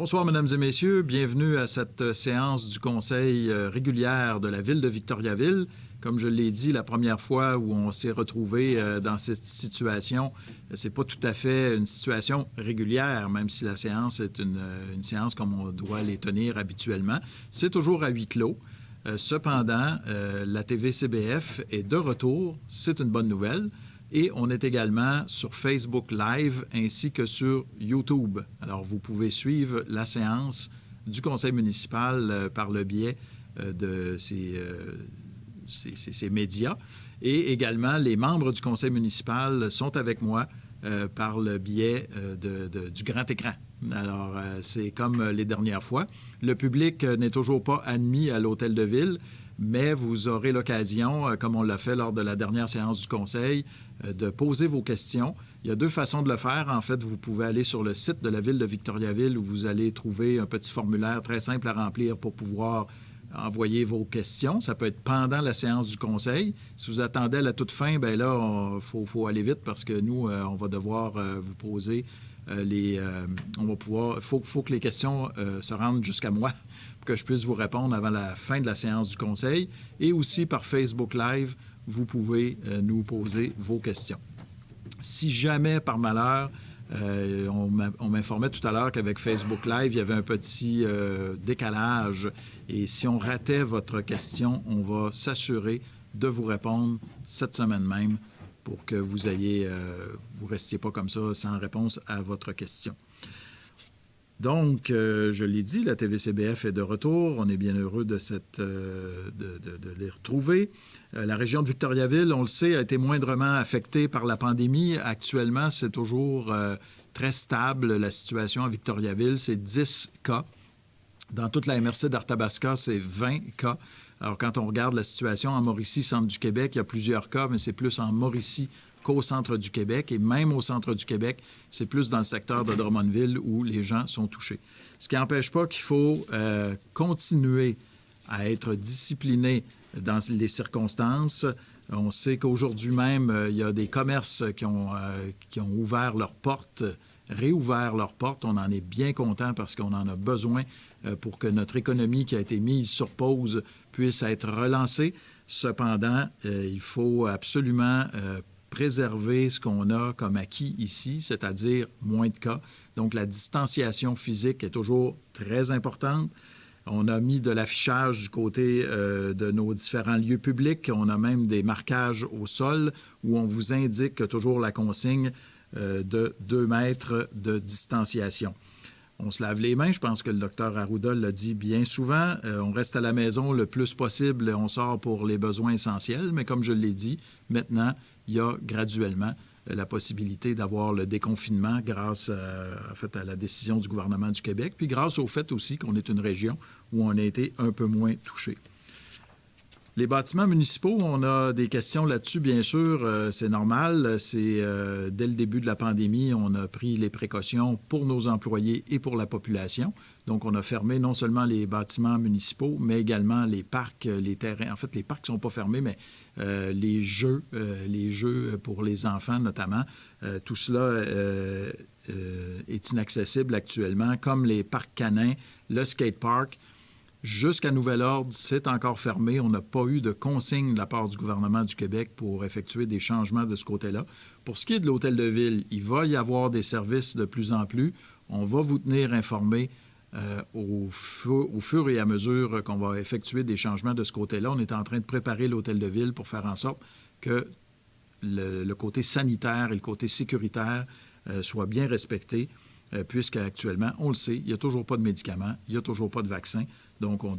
Bonsoir, mesdames et messieurs. Bienvenue à cette séance du Conseil régulière de la Ville de Victoriaville. Comme je l'ai dit la première fois où on s'est retrouvé dans cette situation, c'est pas tout à fait une situation régulière, même si la séance est une séance comme on doit les tenir habituellement. C'est toujours à huis clos. Cependant, la TV-CBF est de retour. C'est une bonne nouvelle. Et on est également sur Facebook Live ainsi que sur YouTube. Alors, vous pouvez suivre la séance du conseil municipal par le biais de ces médias. Et également, les membres du conseil municipal sont avec moi par le biais du grand écran. Alors, c'est comme les dernières fois. Le public n'est toujours pas admis à l'hôtel de ville, mais vous aurez l'occasion, comme on l'a fait lors de la dernière séance du conseil, de poser vos questions. Il y a deux façons de le faire. En fait, vous pouvez aller sur le site de la Ville de Victoriaville où vous allez trouver un petit formulaire très simple à remplir pour pouvoir envoyer vos questions. Ça peut être pendant la séance du conseil. Si vous attendez à la toute fin, bien là, faut aller vite parce que nous, on va devoir vous poser on va pouvoir... faut que les questions se rendent jusqu'à moi pour que je puisse vous répondre avant la fin de la séance du conseil. Et aussi par Facebook Live, vous pouvez nous poser vos questions. Si jamais, par malheur, on m'informait tout à l'heure qu'avec Facebook Live, il y avait un petit décalage. Et si on ratait votre question, on va s'assurer de vous répondre cette semaine même pour que vous restiez pas comme ça sans réponse à votre question. Donc, je l'ai dit, la TV-CBF est de retour. On est bien heureux de les retrouver. La région de Victoriaville, on le sait, a été moindrement affectée par la pandémie. Actuellement, c'est toujours très stable. La situation à Victoriaville, c'est 10 cas. Dans toute la MRC d'Arthabasca, c'est 20 cas. Alors, quand on regarde la situation en Mauricie, centre du Québec, il y a plusieurs cas, mais c'est plus en Mauricie qu'au centre du Québec. Et même au centre du Québec, c'est plus dans le secteur de Drummondville où les gens sont touchés. Ce qui n'empêche pas qu'il faut continuer à être discipliné dans les circonstances. On sait qu'aujourd'hui même, il y a des commerces qui ont ouvert leurs portes, réouvert leurs portes. On en est bien content parce qu'on en a besoin pour que notre économie qui a été mise sur pause puisse être relancée. Cependant, il faut absolument préserver ce qu'on a comme acquis ici, c'est-à-dire moins de cas. Donc, la distanciation physique est toujours très importante. On a mis de l'affichage du côté de nos différents lieux publics. On a même des marquages au sol où on vous indique toujours la consigne de 2 mètres de distanciation. On se lave les mains. Je pense que le docteur Arruda l'a dit bien souvent. On reste à la maison le plus possible. On sort pour les besoins essentiels. Mais comme je l'ai dit, maintenant, il y a graduellement la possibilité d'avoir le déconfinement grâce à la décision du gouvernement du Québec, puis grâce au fait aussi qu'on est une région où on a été un peu moins touché. Les bâtiments municipaux, on a des questions là-dessus, bien sûr, c'est normal. C'est dès le début de la pandémie, on a pris les précautions pour nos employés et pour la population. Donc, on a fermé non seulement les bâtiments municipaux, mais également les parcs, les terrains. En fait, les parcs ne sont pas fermés, mais les jeux pour les enfants notamment, tout cela est inaccessible actuellement, comme les parcs canins, le skatepark. Jusqu'à nouvel ordre, c'est encore fermé. On n'a pas eu de consigne de la part du gouvernement du Québec pour effectuer des changements de ce côté-là. Pour ce qui est de l'hôtel de ville, il va y avoir des services de plus en plus. On va vous tenir informés au fur et à mesure qu'on va effectuer des changements de ce côté-là. On est en train de préparer l'hôtel de ville pour faire en sorte que le côté sanitaire et le côté sécuritaire soient bien respectés. Puisqu'actuellement, on le sait, il n'y a toujours pas de médicaments, il n'y a toujours pas de vaccins. Donc, on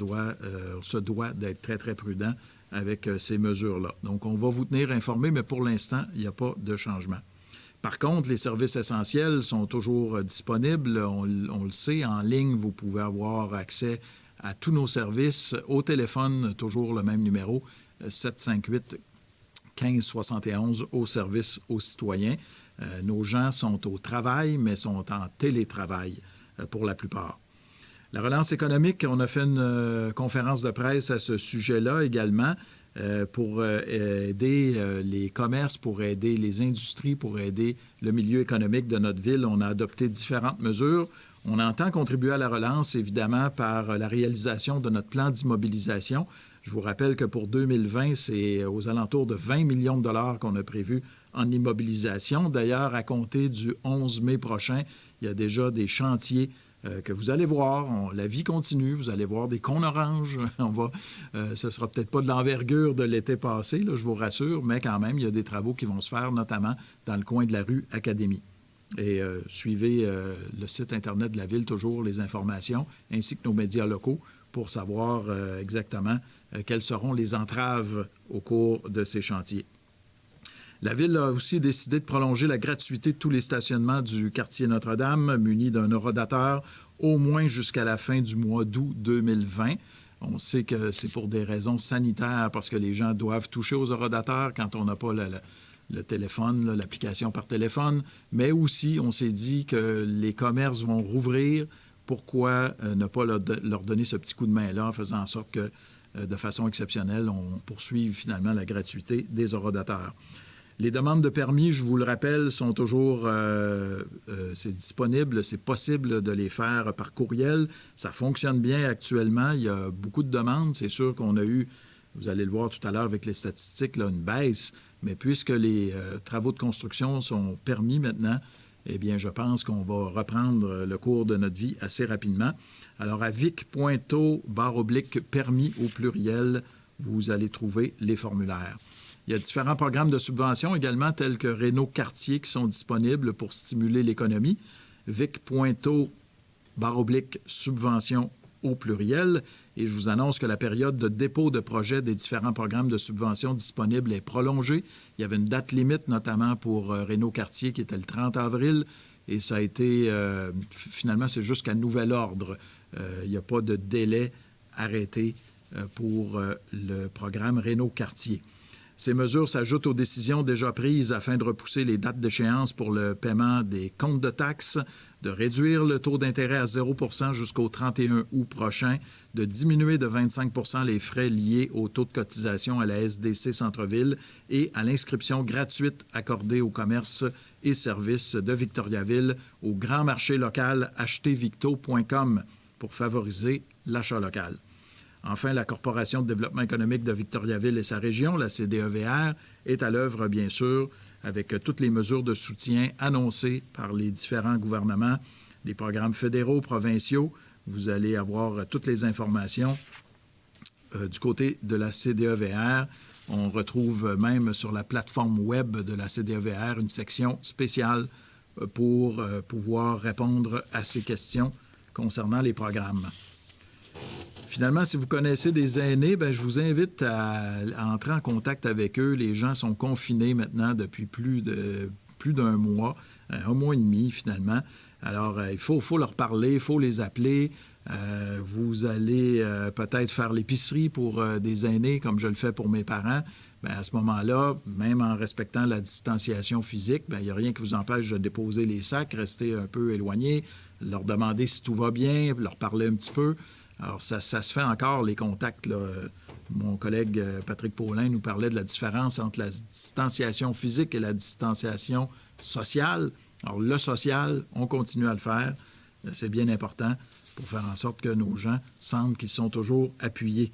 se doit d'être très, très prudent avec ces mesures-là. Donc, on va vous tenir informés, mais pour l'instant, il n'y a pas de changement. Par contre, les services essentiels sont toujours disponibles. On le sait, en ligne, vous pouvez avoir accès à tous nos services. Au téléphone, toujours le même numéro, 758-1571, au service aux citoyens. Nos gens sont au travail, mais sont en télétravail pour la plupart. La relance économique, on a fait une conférence de presse à ce sujet-là également pour aider les commerces, pour aider les industries, pour aider le milieu économique de notre ville. On a adopté différentes mesures. On entend contribuer à la relance, évidemment, par la réalisation de notre plan d'immobilisation. Je vous rappelle que pour 2020, c'est aux alentours de 20 millions de dollars qu'on a prévu en immobilisation. D'ailleurs, à compter du 11 mai prochain, il y a déjà des chantiers que vous allez voir. La vie continue. Vous allez voir des cônes oranges. Ce ne sera peut-être pas de l'envergure de l'été passé, là, je vous rassure, mais quand même, il y a des travaux qui vont se faire, notamment dans le coin de la rue Académie. Et suivez le site Internet de la Ville, toujours les informations, ainsi que nos médias locaux, pour savoir exactement quelles seront les entraves au cours de ces chantiers. La Ville a aussi décidé de prolonger la gratuité de tous les stationnements du quartier Notre-Dame, munis d'un horodateur, au moins jusqu'à la fin du mois d'août 2020. On sait que c'est pour des raisons sanitaires, parce que les gens doivent toucher aux horodateurs quand on n'a pas le téléphone, l'application par téléphone, mais aussi, on s'est dit que les commerces vont rouvrir. Pourquoi ne pas leur donner ce petit coup de main-là en faisant en sorte que, de façon exceptionnelle, on poursuive finalement la gratuité des horodateurs. Les demandes de permis, je vous le rappelle, sont toujours c'est disponible, c'est possible de les faire par courriel. Ça fonctionne bien actuellement. Il y a beaucoup de demandes. C'est sûr qu'on a eu, vous allez le voir tout à l'heure avec les statistiques, là, une baisse. Mais puisque les travaux de construction sont permis maintenant, eh bien, je pense qu'on va reprendre le cours de notre vie assez rapidement. Alors, à vic.to/permis au pluriel, vous allez trouver les formulaires. Il y a différents programmes de subvention également, tels que Réno-Quartier, qui sont disponibles pour stimuler l'économie. vic.to/subvention au pluriel. Et je vous annonce que la période de dépôt de projet des différents programmes de subvention disponibles est prolongée. Il y avait une date limite, notamment pour Réno-Quartier, qui était le 30 avril. Et ça a été, finalement, c'est jusqu'à nouvel ordre. Il n'y a pas de délai arrêté pour le programme Réno-Quartier. Ces mesures s'ajoutent aux décisions déjà prises afin de repousser les dates d'échéance pour le paiement des comptes de taxes, de réduire le taux d'intérêt à 0 % jusqu'au 31 août prochain, de diminuer de 25 % les frais liés au taux de cotisation à la SDC Centre-Ville et à l'inscription gratuite accordée aux commerces et services de Victoriaville au grand marché local achetervicto.com pour favoriser l'achat local. Enfin, la Corporation de développement économique de Victoriaville et sa région, la CDEVR, est à l'œuvre, bien sûr, avec toutes les mesures de soutien annoncées par les différents gouvernements, les programmes fédéraux, provinciaux. Vous allez avoir toutes les informations du côté de la CDEVR. On retrouve même sur la plateforme web de la CDEVR une section spéciale pour pouvoir répondre à ces questions concernant les programmes. Finalement, si vous connaissez des aînés, bien, je vous invite à entrer en contact avec eux. Les gens sont confinés maintenant depuis plus d'un mois, un mois et demi finalement. Alors, il faut leur parler, il faut les appeler. Vous allez peut-être faire l'épicerie pour des aînés, comme je le fais pour mes parents. Bien, à ce moment-là, même en respectant la distanciation physique, bien, il n'y a rien qui vous empêche de déposer les sacs, rester un peu éloigné, leur demander si tout va bien, leur parler un petit peu. Alors, ça se fait encore, les contacts, là. Mon collègue Patrick Paulin nous parlait de la différence entre la distanciation physique et la distanciation sociale. Alors, le social, on continue à le faire. C'est bien important pour faire en sorte que nos gens sentent qu'ils sont toujours appuyés.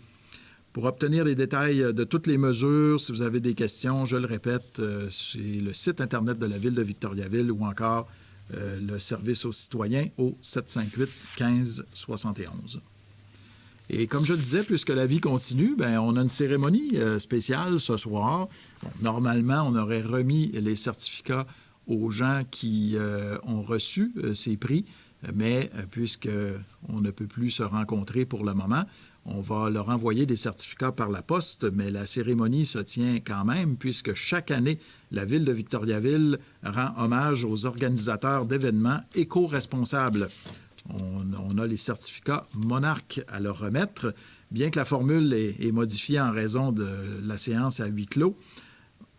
Pour obtenir les détails de toutes les mesures, si vous avez des questions, je le répète, c'est le site Internet de la Ville de Victoriaville ou encore le service aux citoyens au 758-1571. Et comme je le disais, puisque la vie continue, bien, on a une cérémonie spéciale ce soir. Bon, normalement, on aurait remis les certificats aux gens qui ont reçu ces prix, mais puisqu'on ne peut plus se rencontrer pour le moment, on va leur envoyer des certificats par la poste, mais la cérémonie se tient quand même, puisque chaque année, la Ville de Victoriaville rend hommage aux organisateurs d'événements éco-responsables. On a les certificats Monarque à leur remettre, bien que la formule est modifiée en raison de la séance à huis clos.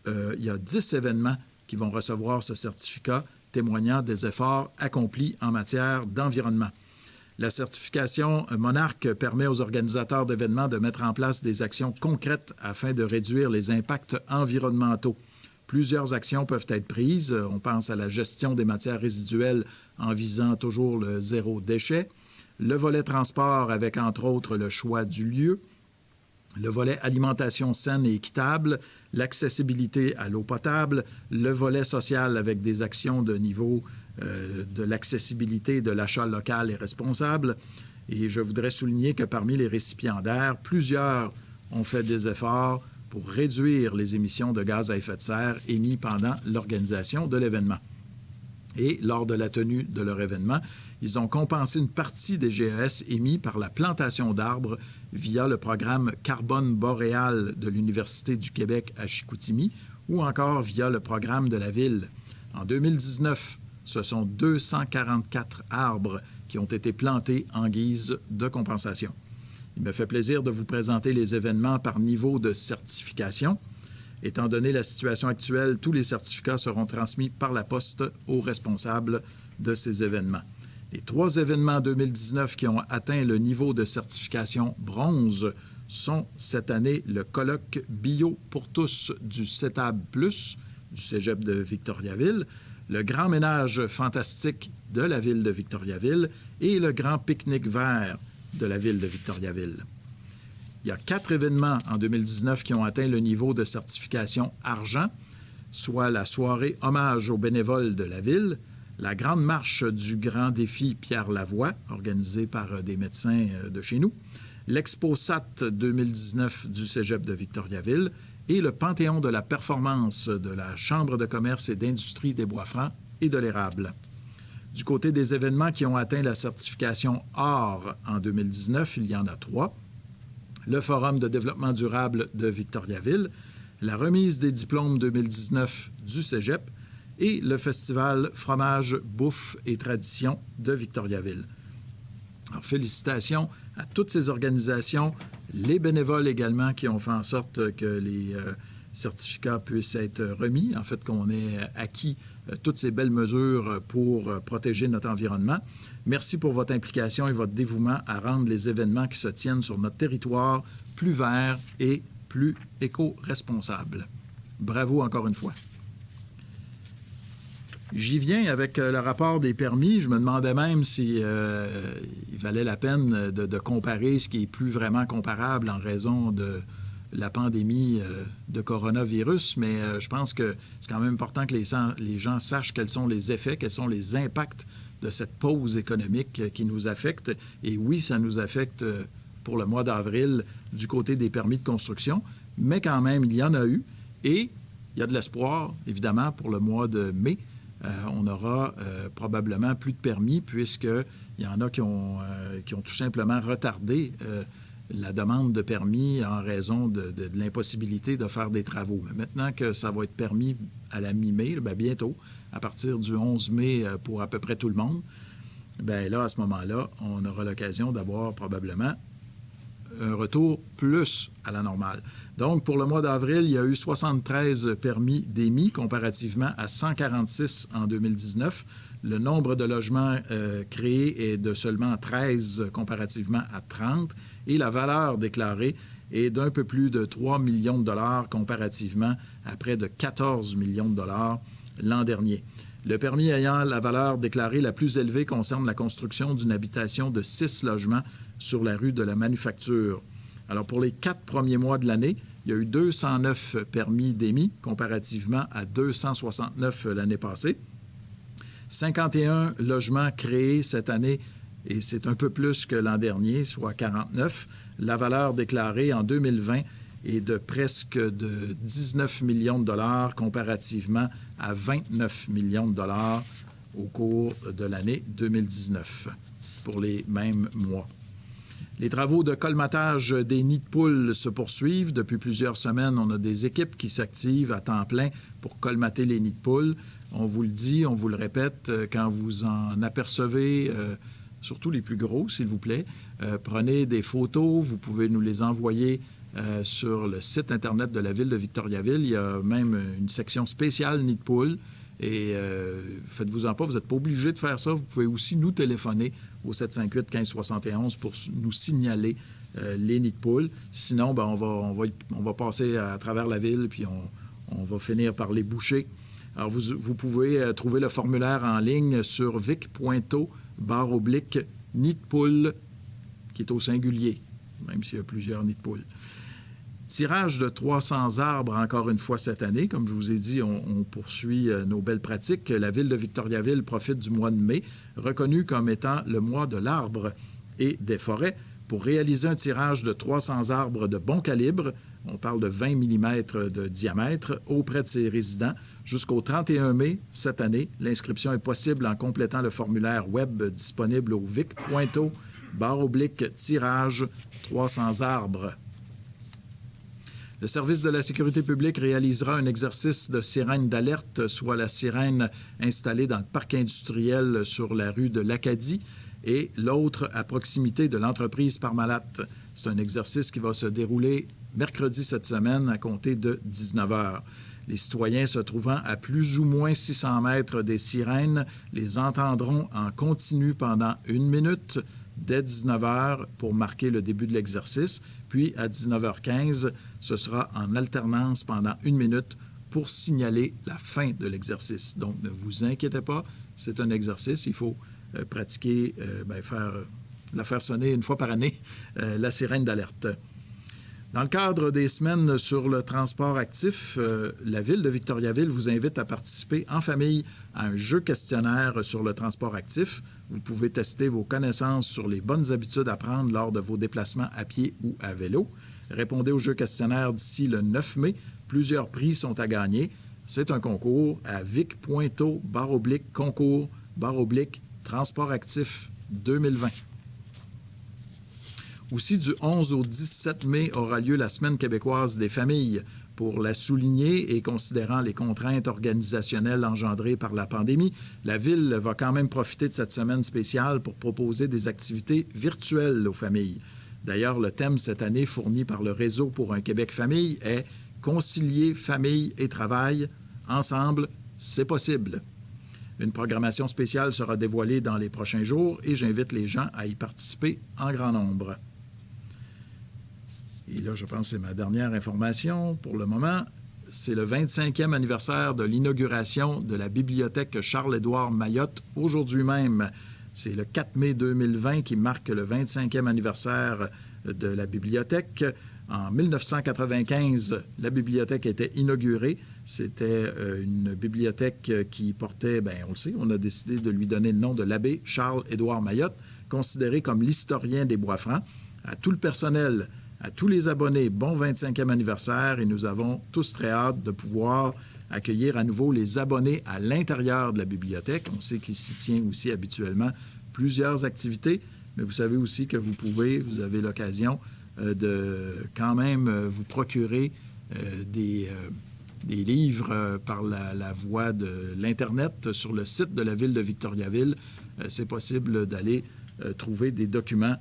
Il y a 10 événements qui vont recevoir ce certificat témoignant des efforts accomplis en matière d'environnement. La certification Monarque permet aux organisateurs d'événements de mettre en place des actions concrètes afin de réduire les impacts environnementaux. Plusieurs actions peuvent être prises. On pense à la gestion des matières résiduelles en visant toujours le zéro déchet, le volet transport avec, entre autres, le choix du lieu, le volet alimentation saine et équitable, l'accessibilité à l'eau potable, le volet social avec des actions de niveau de l'accessibilité de l'achat local et responsable. Et je voudrais souligner que parmi les récipiendaires, plusieurs ont fait des efforts pour réduire les émissions de gaz à effet de serre émis pendant l'organisation de l'événement. Et lors de la tenue de leur événement, ils ont compensé une partie des GES émis par la plantation d'arbres via le programme Carbone boréal de l'Université du Québec à Chicoutimi ou encore via le programme de la Ville. En 2019, ce sont 244 arbres qui ont été plantés en guise de compensation. Il me fait plaisir de vous présenter les événements par niveau de certification. Étant donné la situation actuelle, tous les certificats seront transmis par la poste aux responsables de ces événements. Les 3 événements 2019 qui ont atteint le niveau de certification bronze sont cette année le colloque Bio pour tous du CETAB+, du Cégep de Victoriaville, le Grand Ménage fantastique de la ville de Victoriaville et le Grand pique-nique vert de la ville de Victoriaville. Il y a 4 événements en 2019 qui ont atteint le niveau de certification argent, soit la soirée hommage aux bénévoles de la ville, la grande marche du Grand Défi Pierre Lavoie, organisée par des médecins de chez nous, l'ExpoSat 2019 du Cégep de Victoriaville et le Panthéon de la performance de la Chambre de commerce et d'industrie des Bois-Francs et de l'érable. Du côté des événements qui ont atteint la certification or en 2019, il y en a 3. Le Forum de développement durable de Victoriaville, la remise des diplômes 2019 du Cégep et le festival Fromage, Bouffe et Tradition de Victoriaville. Alors, félicitations à toutes ces organisations, les bénévoles également qui ont fait en sorte que les certificats puissent être remis, en fait qu'on ait acquis toutes ces belles mesures pour protéger notre environnement. Merci pour votre implication et votre dévouement à rendre les événements qui se tiennent sur notre territoire plus verts et plus éco-responsables. Bravo encore une fois. J'y viens avec le rapport des permis. Je me demandais même si il valait la peine de comparer ce qui est plus vraiment comparable en raison de la pandémie de coronavirus, mais je pense que c'est quand même important que les gens sachent quels sont les effets, quels sont les impacts de cette pause économique qui nous affecte. Et oui, ça nous affecte pour le mois d'avril du côté des permis de construction, mais quand même, il y en a eu. Et il y a de l'espoir, évidemment, pour le mois de mai. On aura probablement plus de permis puisqu'il y en a qui ont tout simplement retardé la demande de permis en raison de l'impossibilité de faire des travaux. Mais maintenant que ça va être permis à la mi-mai, bien bientôt, à partir du 11 mai pour à peu près tout le monde, bien là, à ce moment-là, on aura l'occasion d'avoir probablement un retour plus à la normale. Donc, pour le mois d'avril, il y a eu 73 permis d'émis comparativement à 146 en 2019. Le nombre de logements créés est de seulement 13 comparativement à 30 et la valeur déclarée est d'un peu plus de 3 millions de dollars comparativement à près de 14 millions de dollars l'an dernier. Le permis ayant la valeur déclarée la plus élevée concerne la construction d'une habitation de 6 logements sur la rue de la Manufacture. Alors, pour les 4 premiers mois de l'année, il y a eu 209 permis d'émis comparativement à 269 l'année passée. 51 logements créés cette année, et c'est un peu plus que l'an dernier, soit 49. La valeur déclarée en 2020 est de presque de 19 millions de dollars comparativement à 29 millions de dollars au cours de l'année 2019 pour les mêmes mois. Les travaux de colmatage des nids de poules se poursuivent. Depuis plusieurs semaines, on a des équipes qui s'activent à temps plein pour colmater les nids de poules. On vous le dit, on vous le répète, quand vous en apercevez, surtout les plus gros, s'il vous plaît, prenez des photos, vous pouvez nous les envoyer sur le site Internet de la Ville de Victoriaville. Il y a même une section spéciale nid de poules. Et faites-vous-en pas, vous n'êtes pas obligé de faire ça. Vous pouvez aussi nous téléphoner au 758-1571 pour nous signaler les nids de poules. Sinon, on va passer à travers la ville puis On va finir par les boucher. Alors, vous pouvez trouver le formulaire en ligne sur vic.to/nid de poule, qui est au singulier, même s'il y a plusieurs nids de poule. Tirage de 300 arbres, encore une fois cette année. Comme je vous ai dit, on poursuit nos belles pratiques. La ville de Victoriaville profite du mois de mai, reconnu comme étant le mois de l'arbre et des forêts, pour réaliser un tirage de 300 arbres de bon calibre, on parle de 20 mm de diamètre, auprès de ses résidents, jusqu'au 31 mai cette année. L'inscription est possible en complétant le formulaire web disponible au vic.to/tirage 300 arbres. Le service de la sécurité publique réalisera un exercice de sirène d'alerte, soit la sirène installée dans le parc industriel sur la rue de l'Acadie et l'autre à proximité de l'entreprise Parmalat. C'est un exercice qui va se dérouler mercredi cette semaine à compter de 19 h. Les citoyens se trouvant à plus ou moins 600 mètres des sirènes les entendront en continu pendant 1 minute dès 19 h pour marquer le début de l'exercice. Puis, à 19h15, ce sera en alternance pendant 1 minute pour signaler la fin de l'exercice. Donc, ne vous inquiétez pas, c'est un exercice. Il faut pratiquer, la faire sonner une fois par année, la sirène d'alerte. Dans le cadre des semaines sur le transport actif, la Ville de Victoriaville vous invite à participer en famille à un jeu questionnaire sur le transport actif. Vous pouvez tester vos connaissances sur les bonnes habitudes à prendre lors de vos déplacements à pied ou à vélo. Répondez au jeu questionnaire d'ici le 9 mai. Plusieurs prix sont à gagner. C'est un concours à vic.to/concours/transport actif 2020. Aussi, du 11 au 17 mai aura lieu la Semaine québécoise des familles. Pour la souligner et considérant les contraintes organisationnelles engendrées par la pandémie, la Ville va quand même profiter de cette semaine spéciale pour proposer des activités virtuelles aux familles. D'ailleurs, le thème cette année fourni par le Réseau pour un Québec famille est « Concilier famille et travail. Ensemble, c'est possible ». Une programmation spéciale sera dévoilée dans les prochains jours et j'invite les gens à y participer en grand nombre. Et là, je pense que c'est ma dernière information pour le moment. C'est le 25e anniversaire de l'inauguration de la bibliothèque Charles-Édouard Mayotte aujourd'hui même. C'est le 4 mai 2020 qui marque le 25e anniversaire de la bibliothèque. En 1995, la bibliothèque était inaugurée. C'était une bibliothèque qui portait, on le sait, on a décidé de lui donner le nom de l'abbé Charles-Édouard Mayotte, considéré comme l'historien des Bois-Francs. À tout le personnel, à tous les abonnés, bon 25e anniversaire et nous avons tous très hâte de pouvoir accueillir à nouveau les abonnés à l'intérieur de la bibliothèque. On sait qu'il s'y tient aussi habituellement plusieurs activités, mais vous savez aussi que vous avez l'occasion de quand même vous procurer des livres par la voie de l'Internet sur le site de la Ville de Victoriaville. C'est possible d'aller trouver des documents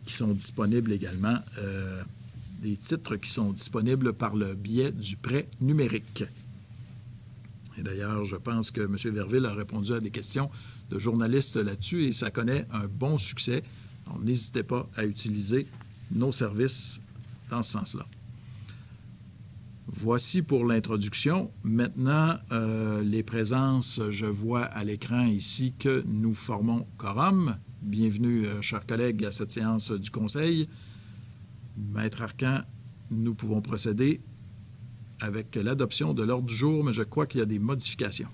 qui sont disponibles également, des titres qui sont disponibles par le biais du prêt numérique. Et d'ailleurs, je pense que M. Verville a répondu à des questions de journalistes là-dessus et ça connaît un bon succès. Donc, n'hésitez pas à utiliser nos services dans ce sens-là. Voici pour l'introduction. Maintenant, les présences, je vois à l'écran ici que nous formons quorum. Bienvenue, chers collègues, à cette séance du Conseil. Maître Arcan, nous pouvons procéder avec l'adoption de l'ordre du jour, mais je crois qu'il y a des modifications.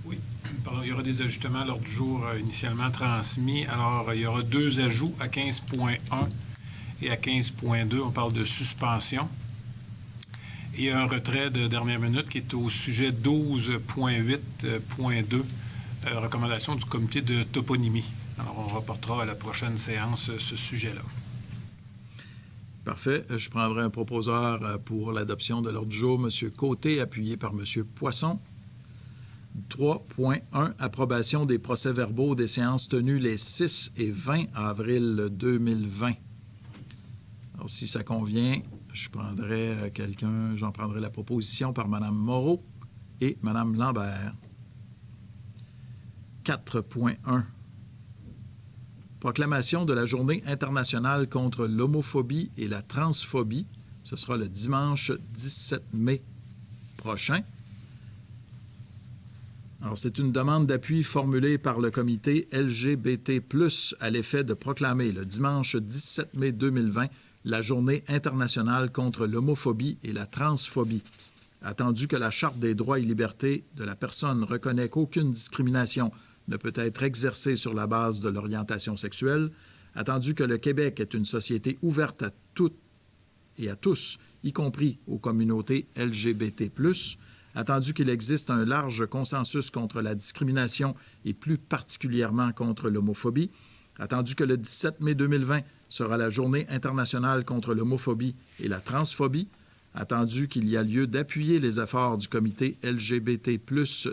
Oui. Pardon, il y aura des ajustements à l'ordre du jour initialement transmis. Alors, il y aura 2 ajouts à 15.1 et à 15.2. On parle de suspension. Et un retrait de dernière minute qui est au sujet 12.8.2, recommandation du comité de toponymie. Alors, on reportera à la prochaine séance ce sujet-là. Parfait. Je prendrai un proposeur pour l'adoption de l'ordre du jour, M. Côté, appuyé par M. Poisson. 3.1, approbation des procès-verbaux des séances tenues les 6 et 20 avril 2020. Alors, si ça convient, je prendrai j'en prendrai la proposition par Mme Moreau et Mme Lambert. 4.1. Proclamation de la Journée internationale contre l'homophobie et la transphobie. Ce sera le dimanche 17 mai prochain. Alors, c'est une demande d'appui formulée par le comité LGBT+, à l'effet de proclamer le dimanche 17 mai 2020 la Journée internationale contre l'homophobie et la transphobie. Attendu que la Charte des droits et libertés de la personne reconnaît qu'aucune discrimination ne peut être exercée sur la base de l'orientation sexuelle, attendu que le Québec est une société ouverte à toutes et à tous, y compris aux communautés LGBT+, attendu qu'il existe un large consensus contre la discrimination et plus particulièrement contre l'homophobie, attendu que le 17 mai 2020 sera la Journée internationale contre l'homophobie et la transphobie, attendu qu'il y a lieu d'appuyer les efforts du comité LGBT+,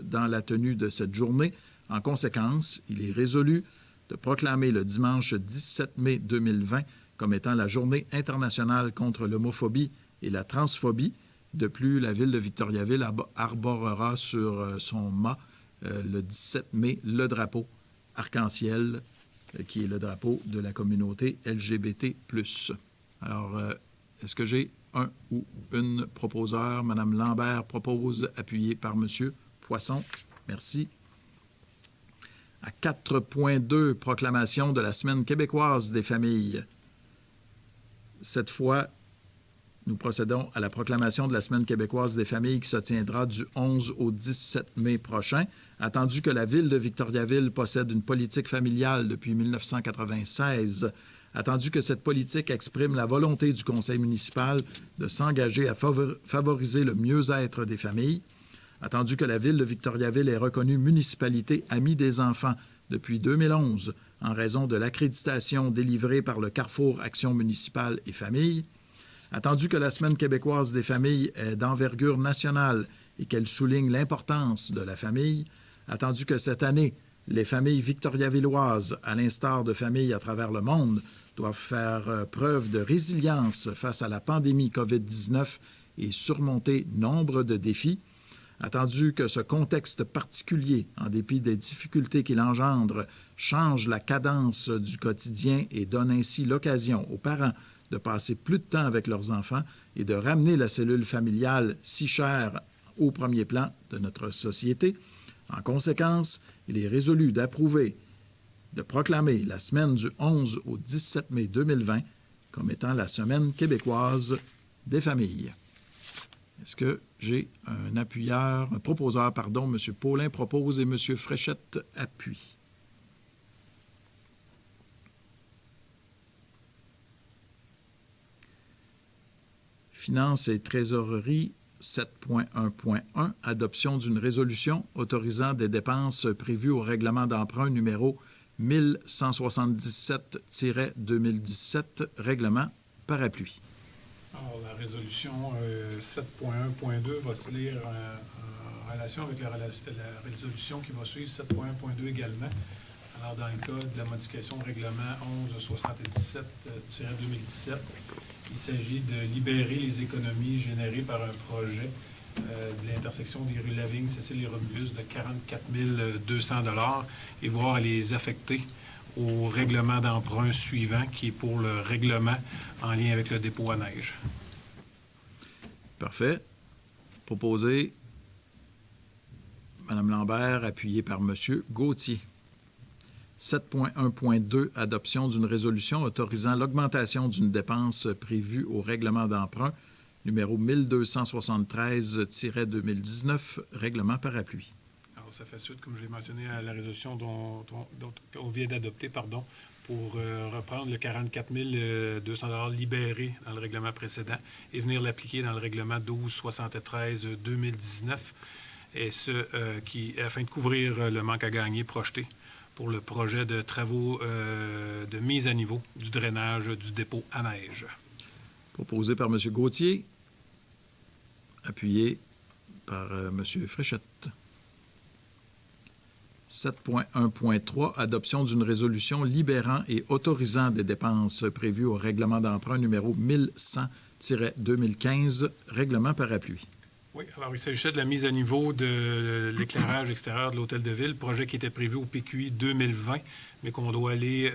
dans la tenue de cette journée. En conséquence, il est résolu de proclamer le dimanche 17 mai 2020 comme étant la Journée internationale contre l'homophobie et la transphobie. De plus, la ville de Victoriaville arborera sur son mât le 17 mai le drapeau arc-en-ciel qui est le drapeau de la communauté LGBT+. Alors, est-ce que j'ai un ou une proposeur? Madame Lambert propose, appuyé par Monsieur Poisson. Merci. À 4.2, proclamation de la Semaine québécoise des familles. Cette fois, nous procédons à la proclamation de la Semaine québécoise des familles qui se tiendra du 11 au 17 mai prochain. Attendu que la ville de Victoriaville possède une politique familiale depuis 1996, attendu que cette politique exprime la volonté du conseil municipal de s'engager à favoriser le mieux-être des familles, attendu que la ville de Victoriaville est reconnue municipalité amie des enfants depuis 2011 en raison de l'accréditation délivrée par le Carrefour Action municipale et famille, attendu que la Semaine québécoise des familles est d'envergure nationale et qu'elle souligne l'importance de la famille, attendu que cette année, les familles victoriavilloises, à l'instar de familles à travers le monde, doivent faire preuve de résilience face à la pandémie COVID-19 et surmonter nombre de défis, attendu que ce contexte particulier, en dépit des difficultés qu'il engendre, change la cadence du quotidien et donne ainsi l'occasion aux parents de passer plus de temps avec leurs enfants et de ramener la cellule familiale si chère au premier plan de notre société. En conséquence, il est résolu d'approuver, de proclamer la semaine du 11 au 17 mai 2020 comme étant la Semaine québécoise des familles. Est-ce que j'ai un proposeur, M. Paulin propose et M. Fréchette appuie. Finances et trésorerie 7.1.1, adoption d'une résolution autorisant des dépenses prévues au règlement d'emprunt numéro 1177-2017, règlement parapluie. Alors, la résolution 7.1.2 va se lire en relation avec la résolution qui va suivre 7.1.2 également. Alors, dans le cas de la modification au règlement 1177-2017, il s'agit de libérer les économies générées par un projet de l'intersection des rues Lavigne, Cécile et Romulus de 44 200 $ et voir les affecter au règlement d'emprunt suivant, qui est pour le règlement en lien avec le dépôt à neige. Parfait. Proposé, Mme Lambert, appuyé par M. Gauthier. 7.1.2, adoption d'une résolution autorisant l'augmentation d'une dépense prévue au règlement d'emprunt numéro 1273-2019, règlement parapluie. Alors, ça fait suite, comme je l'ai mentionné, à la résolution dont on vient d'adopter, pour reprendre le 44 200 $ libéré dans le règlement précédent et venir l'appliquer dans le règlement 1273-2019, et ce, afin de couvrir le manque à gagner projeté pour le projet de travaux de mise à niveau du drainage du dépôt à neige. Proposé par M. Gauthier, appuyé par M. Fréchette. 7.1.3, adoption d'une résolution libérant et autorisant des dépenses prévues au règlement d'emprunt numéro 1100-2015, règlement parapluie. Oui, alors il s'agissait de la mise à niveau de l'éclairage extérieur de l'Hôtel de Ville, projet qui était prévu au PQI 2020, mais qu'on doit aller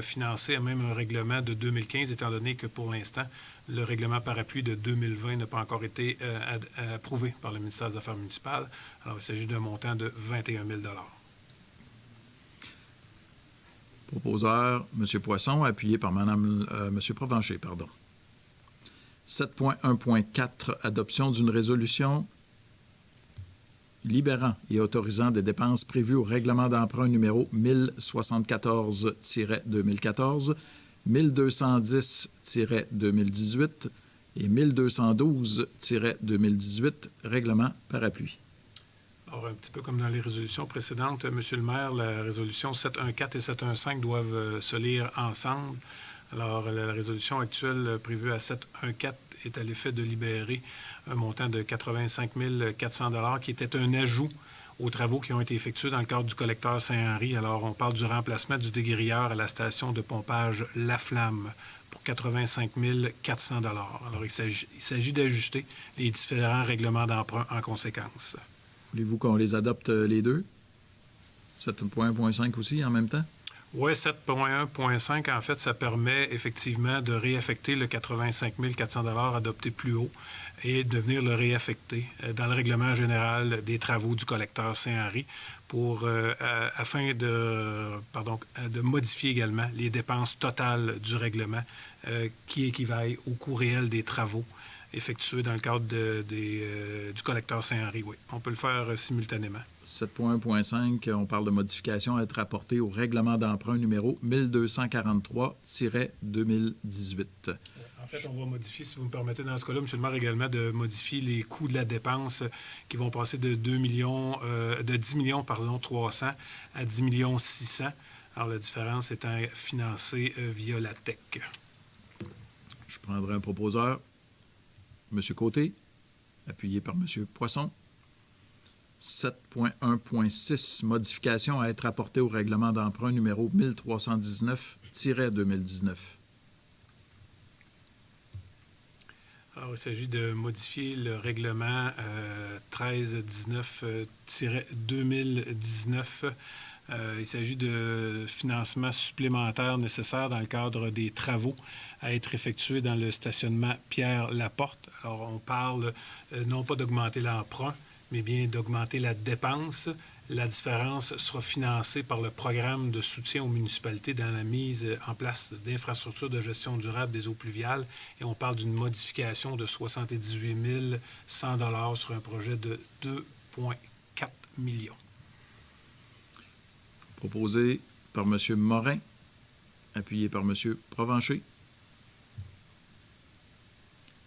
financer à même un règlement de 2015, étant donné que pour l'instant, Le règlement parapluie de 2020 n'a pas encore été approuvé par le ministère des Affaires municipales. Alors, il s'agit d'un montant de 21 000 $. Proposeur, M. Poisson, appuyé par M. Provencher, pardon. 7.1.4, adoption d'une résolution libérant et autorisant des dépenses prévues au règlement d'emprunt numéro 1074-2014, 1210-2018 et 1212-2018, règlement parapluie. Alors, un petit peu comme dans les résolutions précédentes, Monsieur le maire, la résolution 714 et 715 doivent se lire ensemble. Alors, la résolution actuelle prévue à 714 est à l'effet de libérer un montant de 85 400 $ qui était un ajout aux travaux qui ont été effectués dans le cadre du collecteur Saint-Henri. Alors, on parle du remplacement du dégrilleur à la station de pompage La Flamme pour 85 400 $. Alors, il s'agit d'ajuster les différents règlements d'emprunt en conséquence. Voulez-vous qu'on les adopte les deux? 7.1.5 aussi en même temps? Oui, 7.1.5, en fait, ça permet effectivement de réaffecter le 85 400 $ adopté plus haut et de venir le réaffecter dans le règlement général des travaux du collecteur Saint-Henri afin de modifier également les dépenses totales du règlement qui équivalent au coût réel des travaux effectués dans le cadre du collecteur Saint-Henri. Oui, on peut le faire simultanément. 7.1.5, on parle de modification à être apportée au règlement d'emprunt numéro 1243-2018. En fait, on va modifier, si vous me permettez, dans ce cas-là, M. le maire, également, de modifier les coûts de la dépense qui vont passer de 10 millions 300 à 10 millions 600. Alors, la différence étant financée via la TEC. Je prendrai un proposeur. M. Côté, appuyé par M. Poisson. 7.1.6, modification à être apportée au règlement d'emprunt numéro 1319-2019. Alors, il s'agit de modifier le règlement 1319-2019. Il s'agit de financements supplémentaires nécessaires dans le cadre des travaux à être effectués dans le stationnement Pierre-Laporte. Alors, on parle non pas d'augmenter l'emprunt, mais bien d'augmenter la dépense. La différence sera financée par le programme de soutien aux municipalités dans la mise en place d'infrastructures de gestion durable des eaux pluviales. Et on parle d'une modification de 78 100 $ sur un projet de 2,4 millions. Proposé par M. Morin, appuyé par M. Provencher.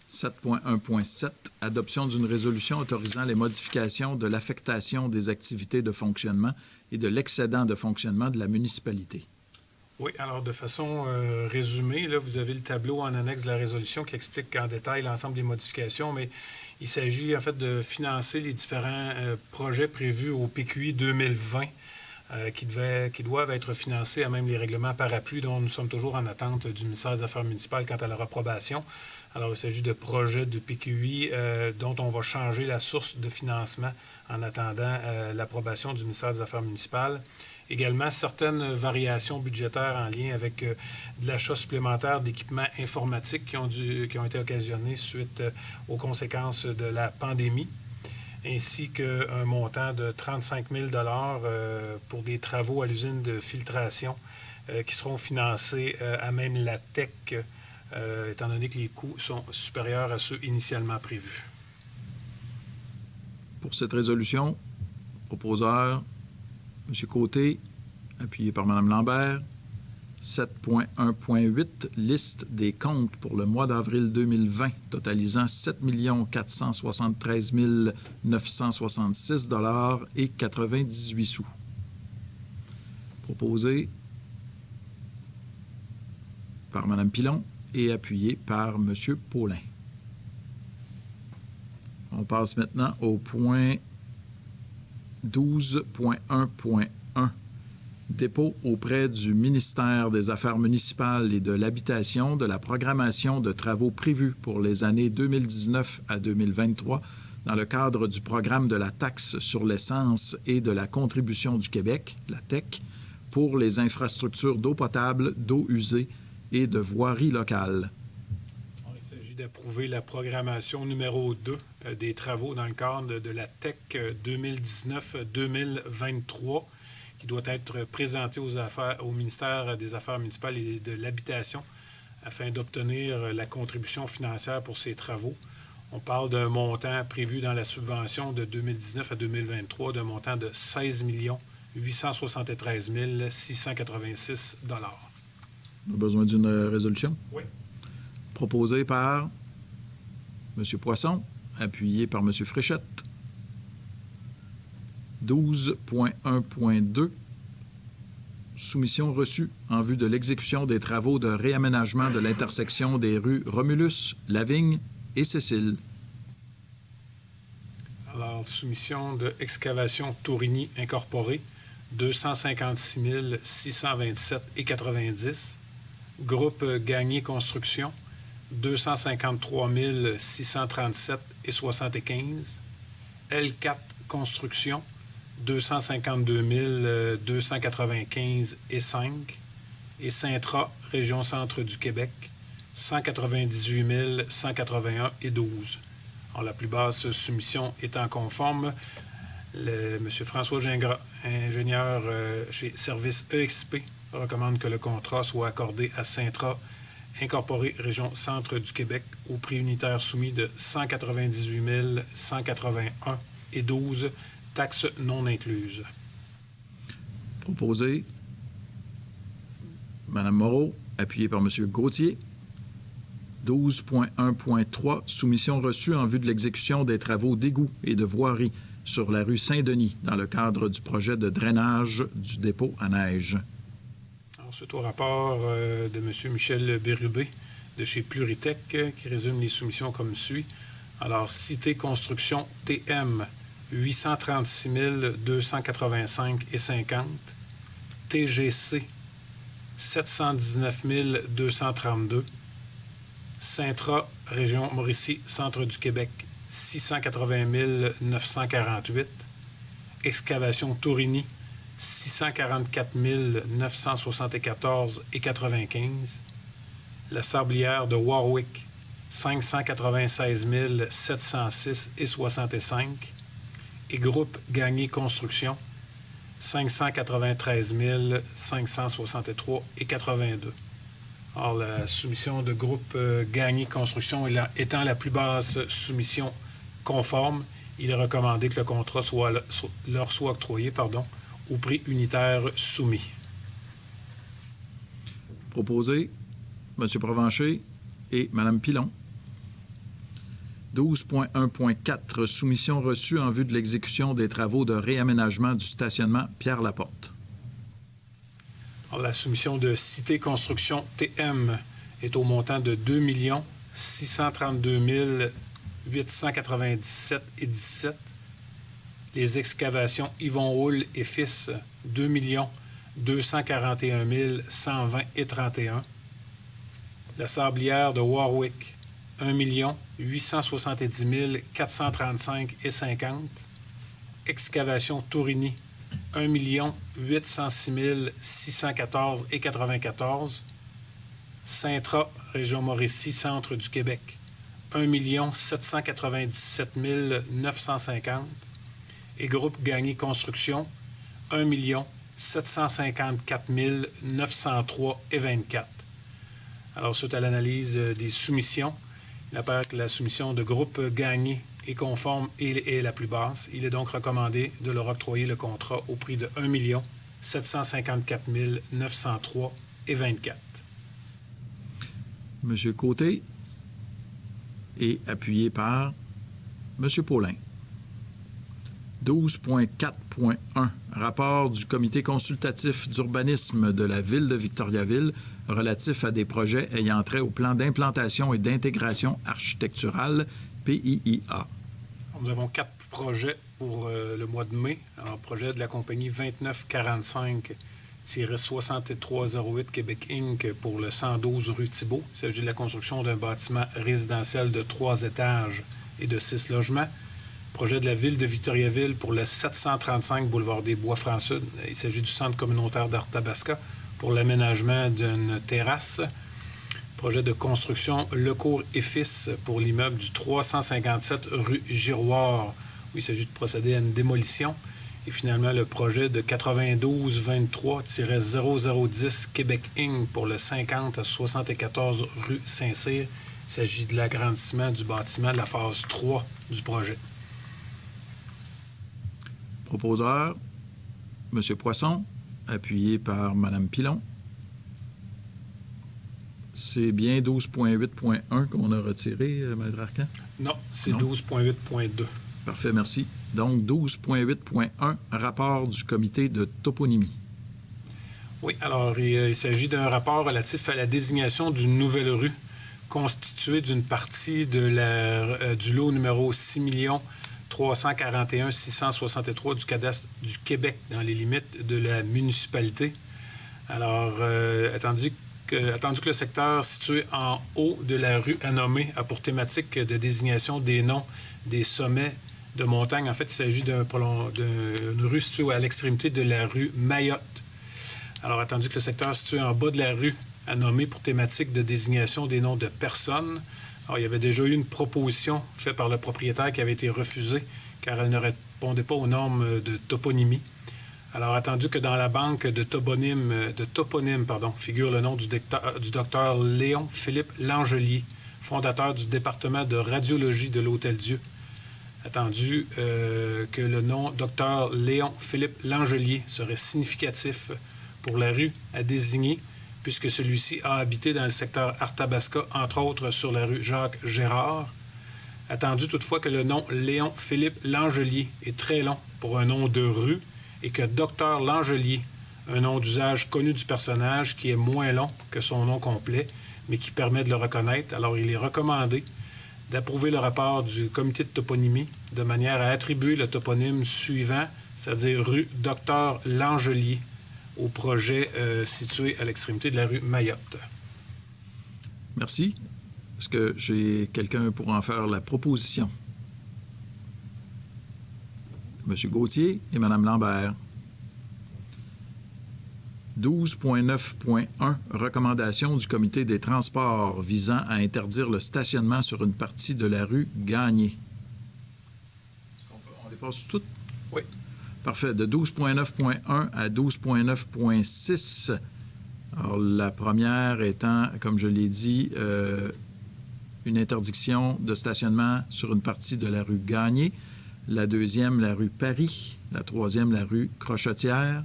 7.1.7, adoption d'une résolution autorisant les modifications de l'affectation des activités de fonctionnement et de l'excédent de fonctionnement de la municipalité. Oui, alors de façon résumée, là, vous avez le tableau en annexe de la résolution qui explique en détail l'ensemble des modifications, mais il s'agit en fait de financer les différents projets prévus au PQI 2020 qui doivent être financés à même les règlements parapluies dont nous sommes toujours en attente du ministère des Affaires municipales quant à leur approbation. Alors, il s'agit de projets de PQI dont on va changer la source de financement en attendant l'approbation du ministère des Affaires municipales. Également, certaines variations budgétaires en lien avec de l'achat supplémentaire d'équipements informatiques qui ont été occasionnés suite aux conséquences de la pandémie, ainsi qu'un montant de 35 000 $ pour des travaux à l'usine de filtration qui seront financés à même la TEC, étant donné que les coûts sont supérieurs à ceux initialement prévus. Pour cette résolution, proposeur, M. Côté, appuyé par Mme Lambert. 7.1.8, liste des comptes pour le mois d'avril 2020, totalisant 7 473 966 $ et 98 sous. Proposé par Mme Pilon et appuyé par M. Paulin. On passe maintenant au point 12.1.1. Dépôt auprès du ministère des Affaires municipales et de l'Habitation de la programmation de travaux prévus pour les années 2019 à 2023 dans le cadre du programme de la taxe sur l'essence et de la contribution du Québec, la TEC, pour les infrastructures d'eau potable, d'eau usée et de voirie locale. Il s'agit s'agit d'approuver la programmation numéro 2 des travaux dans le cadre de la TEC 2019-2023 qui doit être présentée au ministère des Affaires municipales et de l'Habitation afin d'obtenir la contribution financière pour ces travaux. On parle d'un montant prévu dans la subvention de 2019 à 2023 d'un montant de 16 873 686 $. On a besoin d'une résolution? Oui. Proposée par M. Poisson, appuyé par M. Fréchette. 12.1.2. Soumission reçue en vue de l'exécution des travaux de réaménagement de l'intersection des rues Romulus, Lavigne et Cécile. Alors, soumission de Excavation Tourigny Incorporée, 256 627,90 $. Groupe Gagné Construction, 253 637,75 $. L4 Construction, 252 295,5 $. Et Cintra, Région Centre du Québec, 198 181,12 $. Alors, la plus basse soumission étant conforme, M. François Gingras, ingénieur chez Service EXP, recommande que le contrat soit accordé à Cintra, Incorporé Région Centre du Québec, au prix unitaire soumis de 198 181,12 $, taxes non incluses. Proposé, Mme Moreau, appuyée par M. Gauthier. 12.1.3, soumission reçue en vue de l'exécution des travaux d'égout et de voirie sur la rue Saint-Denis dans le cadre du projet de drainage du dépôt à neige. Ensuite, au rapport de M. Michel Bérubé de chez Pluritech qui résume les soumissions comme suit. Alors, Cité Construction TM, 836 285,50 $. TGC, 719 232 $. Cintra, Région Mauricie, Centre du Québec, 680 948 $. Excavation Tourigny, 644 974,95 $. La Sablière de Warwick, 596 706,65 $. Et Groupe Gagné Construction, 593 563,82 $. Alors, la soumission de Groupe Gagné Construction étant la plus basse soumission conforme, il est recommandé que le contrat leur soit octroyé au prix unitaire soumis. Proposé, M. Provencher et Mme Pilon. 12.1.4, soumission reçue en vue de l'exécution des travaux de réaménagement du stationnement Pierre-Laporte. Alors, la soumission de Cité Construction TM est au montant de 2 632 897,17 $. Les excavations Yvon Houle et Fils, 2 241 120,31 $. La Sablière de Warwick, 1 870 435,50 $. Excavation Tourigny, 1 806 614,94 $. Cintra, Région Mauricie, Centre du Québec, 1 797 950 $. Et Groupe Gagné Construction, 1 754 903,24 $. Alors, suite à l'analyse des soumissions, il apparaît que la soumission de Groupe Gagné est conforme et est la plus basse. Il est donc recommandé de leur octroyer le contrat au prix de 1 754 903,24 $. M. Côté est appuyé par M. Paulin. 12.4.1, rapport du Comité consultatif d'urbanisme de la Ville de Victoriaville relatif à des projets ayant trait au plan d'implantation et d'intégration architecturale, PIIA. Nous avons 4 projets pour le mois de mai. Alors, projet de la compagnie 2945-6308 Québec Inc. pour le 112 rue Thibault. Il s'agit de la construction d'un bâtiment résidentiel de 3 étages et de 6 logements. Projet de la Ville de Victoriaville pour le 735 boulevard des Bois-Francs-Sud. Il s'agit du centre communautaire d'Arthabasca pour l'aménagement d'une terrasse. projet de construction Lecourt et Fils pour l'immeuble du 357 rue Giroir, où il s'agit de procéder à une démolition. Et finalement, le projet de 9223-0010 Québec Inc. pour le 50 à 74 rue Saint-Cyr. Il s'agit de l'agrandissement du bâtiment de la phase 3 du projet. Proposeur, M. Poisson, appuyé par Mme Pilon. C'est bien 12.8.1 qu'on a retiré, Maître Arcan? Non, c'est 12.8.2. Parfait, merci. Donc, 12.8.1, rapport du comité de toponymie. Oui, alors il s'agit d'un rapport relatif à la désignation d'une nouvelle rue constituée d'une partie de du lot numéro 6 341 663 du cadastre du Québec dans les limites de la municipalité. Alors, attendu que le secteur situé en haut de la rue à nommer a pour thématique de désignation des noms des sommets de montagne. En fait, il s'agit d'une rue située à l'extrémité de la rue Mayotte. Alors, attendu que le secteur situé en bas de la rue a nommé pour thématique de désignation des noms de personnes. Alors, il y avait déjà eu une proposition faite par le propriétaire qui avait été refusée car elle ne répondait pas aux normes de toponymie. Alors, attendu que dans la banque de toponymes, figure le nom du docteur Léon-Philippe Langelier, fondateur du département de radiologie de l'Hôtel-Dieu. Attendu que le nom docteur Léon-Philippe Langelier serait significatif pour la rue à désigner, puisque celui-ci a habité dans le secteur Arthabasca, entre autres sur la rue Jacques-Gérard. Attendu toutefois que le nom Léon-Philippe Langelier est très long pour un nom de rue et que Docteur Langelier, un nom d'usage connu du personnage qui est moins long que son nom complet, mais qui permet de le reconnaître. Alors, il est recommandé d'approuver le rapport du comité de toponymie de manière à attribuer le toponyme suivant, c'est-à-dire rue Docteur Langelier, au projet situé à l'extrémité de la rue Mayotte. Merci. Est-ce que j'ai quelqu'un pour en faire la proposition? M. Gauthier et Mme Lambert. 12.9.1, recommandation du comité des transports visant à interdire le stationnement sur une partie de la rue Gagné. Est-ce qu'on les passe toutes? Oui. Parfait. De 12.9.1 à 12.9.6. Alors, la première étant, comme je l'ai dit, une interdiction de stationnement sur une partie de la rue Gagné. La deuxième, la rue Paris. La troisième, la rue Crochetière.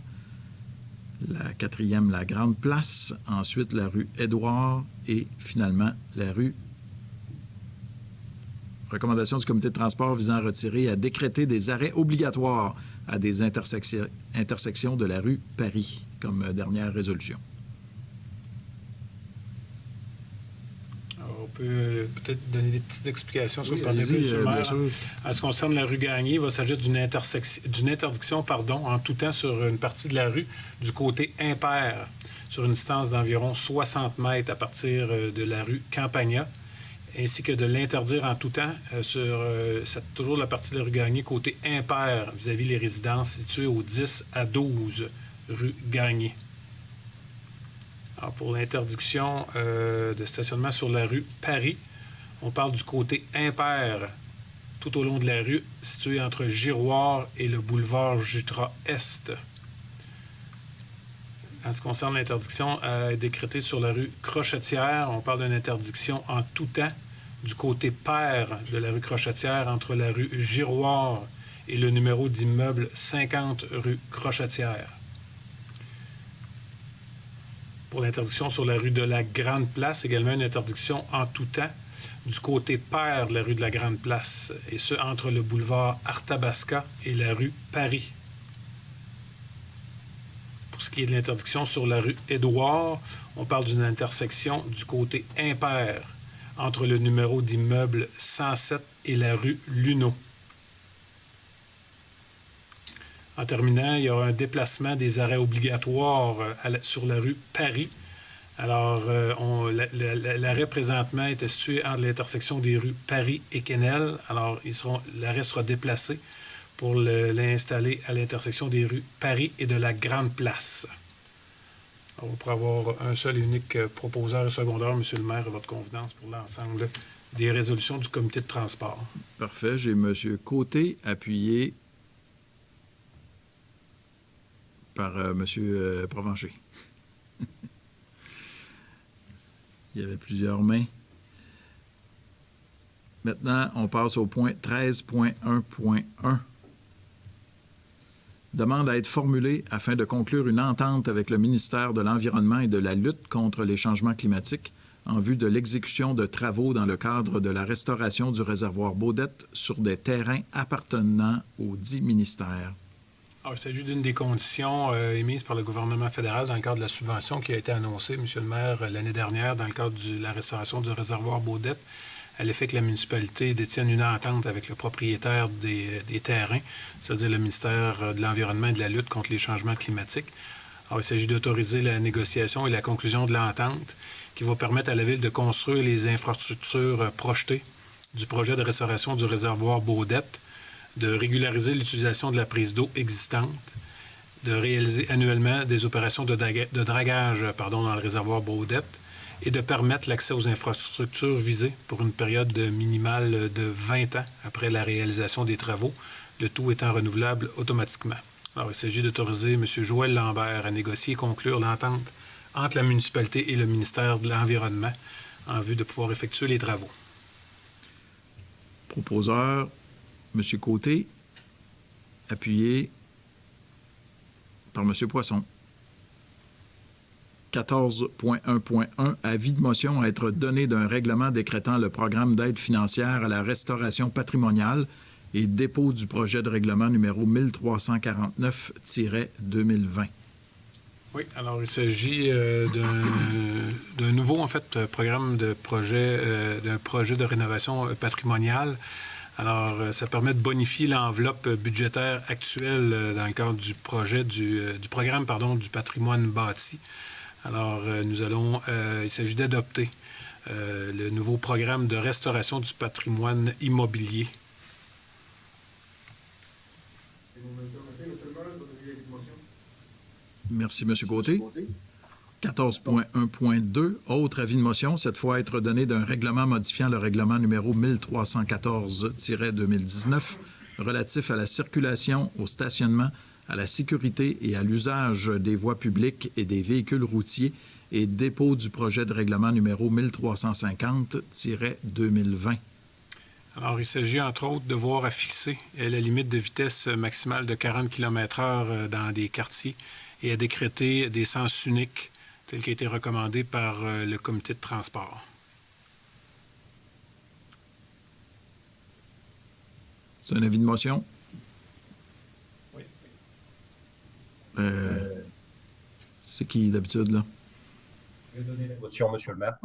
La quatrième, la Grande Place. Ensuite, la rue Édouard. Et finalement, la rue. Recommandation du comité de transport visant à retirer et à décréter des arrêts obligatoires à des intersections de la rue Paris, comme dernière résolution. Alors, on peut peut-être donner des petites explications sur le point de vue sommaire. sûr. En ce qui concerne la rue Gagné, il va s'agir d'une interdiction en tout temps sur une partie de la rue du côté impair, sur une distance d'environ 60 mètres à partir de la rue Campagna, ainsi que de l'interdire en tout temps sur toujours la partie de la rue Gagné côté impair vis-à-vis les résidences situées au 10 à 12 rue Gagné. Alors, pour l'interdiction de stationnement sur la rue Paris, on parle du côté impair tout au long de la rue située entre Giroir et le boulevard Jutras-Est. En ce qui concerne l'interdiction décrétée sur la rue Crochetière, on parle d'une interdiction en tout temps du côté pair de la rue Crochetière entre la rue Giroir et le numéro d'immeuble 50 rue Crochetière. Pour l'interdiction sur la rue de la Grande Place, également une interdiction en tout temps du côté pair de la rue de la Grande Place, et ce entre le boulevard Arthabasca et la rue Paris. Pour ce qui est de l'interdiction sur la rue Édouard, on parle d'une intersection du côté impair entre le numéro d'immeuble 107 et la rue Luneau. En terminant, il y aura un déplacement des arrêts obligatoires sur la rue Paris. Alors, l'arrêt présentement était situé entre l'intersection des rues Paris et Quesnel. Alors, l'arrêt sera déplacé pour l'installer à l'intersection des rues Paris et de la Grande Place. Alors, on pourrait avoir un seul et unique proposeur et secondeur, M. le maire, à votre convenance pour l'ensemble des résolutions du comité de transport. Parfait. J'ai M. Côté, appuyé par M. Provencher. Il y avait plusieurs mains. Maintenant, on passe au point 13.1.1. Demande à être formulée afin de conclure une entente avec le ministère de l'Environnement et de la lutte contre les changements climatiques en vue de l'exécution de travaux dans le cadre de la restauration du réservoir Baudette sur des terrains appartenant aux 10 ministères. Alors, il s'agit d'une des conditions émises par le gouvernement fédéral dans le cadre de la subvention qui a été annoncée, M. le maire, l'année dernière, dans le cadre de la restauration du réservoir Baudette, à l'effet que la municipalité détienne une entente avec le propriétaire des terrains, c'est-à-dire le ministère de l'Environnement et de la lutte contre les changements climatiques. Alors, il s'agit d'autoriser la négociation et la conclusion de l'entente qui va permettre à la Ville de construire les infrastructures projetées du projet de restauration du réservoir Baudette, de régulariser l'utilisation de la prise d'eau existante, de réaliser annuellement des opérations de dragage dans le réservoir Baudette, et de permettre l'accès aux infrastructures visées pour une période minimale de 20 ans après la réalisation des travaux, le tout étant renouvelable automatiquement. Alors, il s'agit d'autoriser M. Joël Lambert à négocier et conclure l'entente entre la municipalité et le ministère de l'Environnement en vue de pouvoir effectuer les travaux. Proposeur, M. Côté, appuyé par M. Poisson. 14.1.1, avis de motion à être donné d'un règlement décrétant le programme d'aide financière à la restauration patrimoniale et dépôt du projet de règlement numéro 1349-2020. Oui, alors il s'agit d'un nouveau, programme de projet, d'un projet de rénovation patrimoniale. Alors, ça permet de bonifier l'enveloppe budgétaire actuelle dans le cadre du projet du programme du patrimoine bâti. Alors, il s'agit d'adopter le nouveau programme de restauration du patrimoine immobilier. Merci, M. Côté. 14.1.2, autre avis de motion, cette fois à être donné d'un règlement modifiant le règlement numéro 1314-2019 relatif à la circulation, au stationnement, à la sécurité et à l'usage des voies publiques et des véhicules routiers et dépôt du projet de règlement numéro 1350-2020. Alors, il s'agit entre autres de voir à fixer la limite de vitesse maximale de 40 km/h dans des quartiers et à décréter des sens uniques tel qui a été recommandé par le comité de transport. C'est un avis de motion? Oui. C'est qui d'habitude, là? Je vais donner la motion, M. le maire.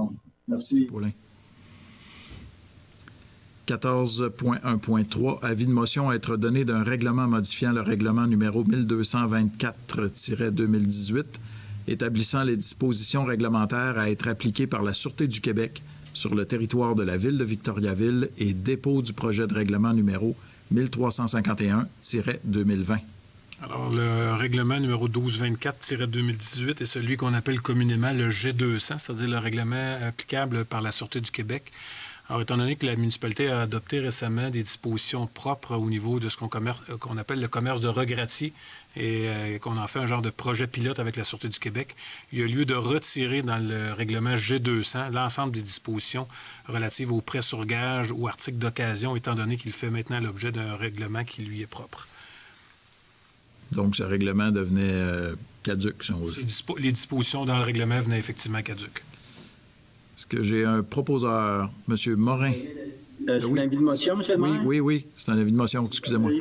Merci. Paulin. 14.1.3, avis de motion à être donné d'un règlement modifiant le règlement numéro 1224-2018, établissant les dispositions réglementaires à être appliquées par la Sûreté du Québec sur le territoire de la Ville de Victoriaville et dépôt du projet de règlement numéro 1351-2020. Alors, le règlement numéro 1224-2018 est celui qu'on appelle communément le G200, c'est-à-dire le règlement applicable par la Sûreté du Québec. Alors, étant donné que la municipalité a adopté récemment des dispositions propres au niveau de ce qu'on appelle le commerce de regratiers et qu'on en fait un genre de projet pilote avec la Sûreté du Québec, il y a lieu de retirer dans le règlement G200 l'ensemble des dispositions relatives aux prêts sur gage ou articles d'occasion, étant donné qu'il fait maintenant l'objet d'un règlement qui lui est propre. Donc, ce règlement devenait caduc, si on veut. Les dispositions dans le règlement venaient effectivement caduques. Est-ce que j'ai un proposeur, M. Morin? C'est un avis de motion, M. le maire? Oui, c'est un avis de motion, excusez-moi. Oui.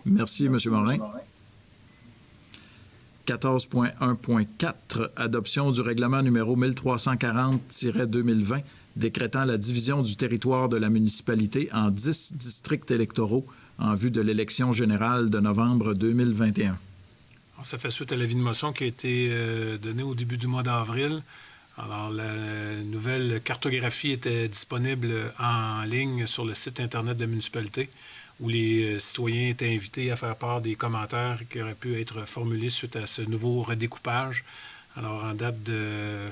Merci, M. Morin. 14.1.4, adoption du règlement numéro 1340-2020, décrétant la division du territoire de la municipalité en 10 districts électoraux en vue de l'élection générale de novembre 2021. Alors, ça fait suite à l'avis de motion qui a été donné au début du mois d'avril. Alors, la nouvelle cartographie était disponible en ligne sur le site Internet de la municipalité où les citoyens étaient invités à faire part des commentaires qui auraient pu être formulés suite à ce nouveau redécoupage. Alors, en date de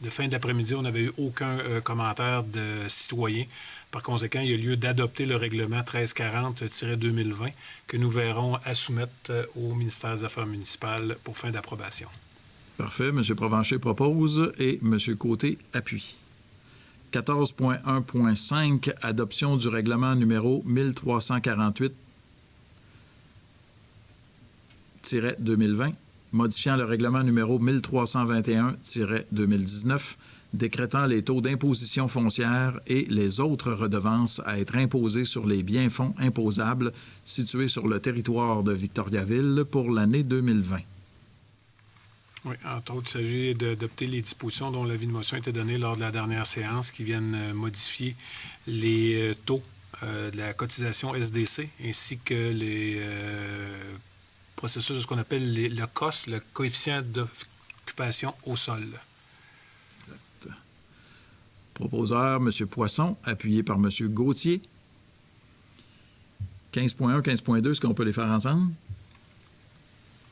fin d'après-midi, on n'avait eu aucun commentaire de citoyen. Par conséquent, il y a lieu d'adopter le règlement 1340-2020 que nous verrons à soumettre au ministère des Affaires municipales pour fin d'approbation. Parfait. M. Provencher propose et M. Côté appuie. 14.1.5, adoption du règlement numéro 1348-2020, modifiant le règlement numéro 1321-2019, décrétant les taux d'imposition foncière et les autres redevances à être imposées sur les biens-fonds imposables situés sur le territoire de Victoriaville pour l'année 2020. Oui, entre autres, il s'agit d'adopter les dispositions dont l'avis de motion a été donné lors de la dernière séance qui viennent modifier les taux de la cotisation SDC ainsi que les processus de ce qu'on appelle le COS, le coefficient d'occupation au sol. Exact. Proposeur, M. Poisson, appuyé par M. Gauthier. 15.1, 15.2, est-ce qu'on peut les faire ensemble?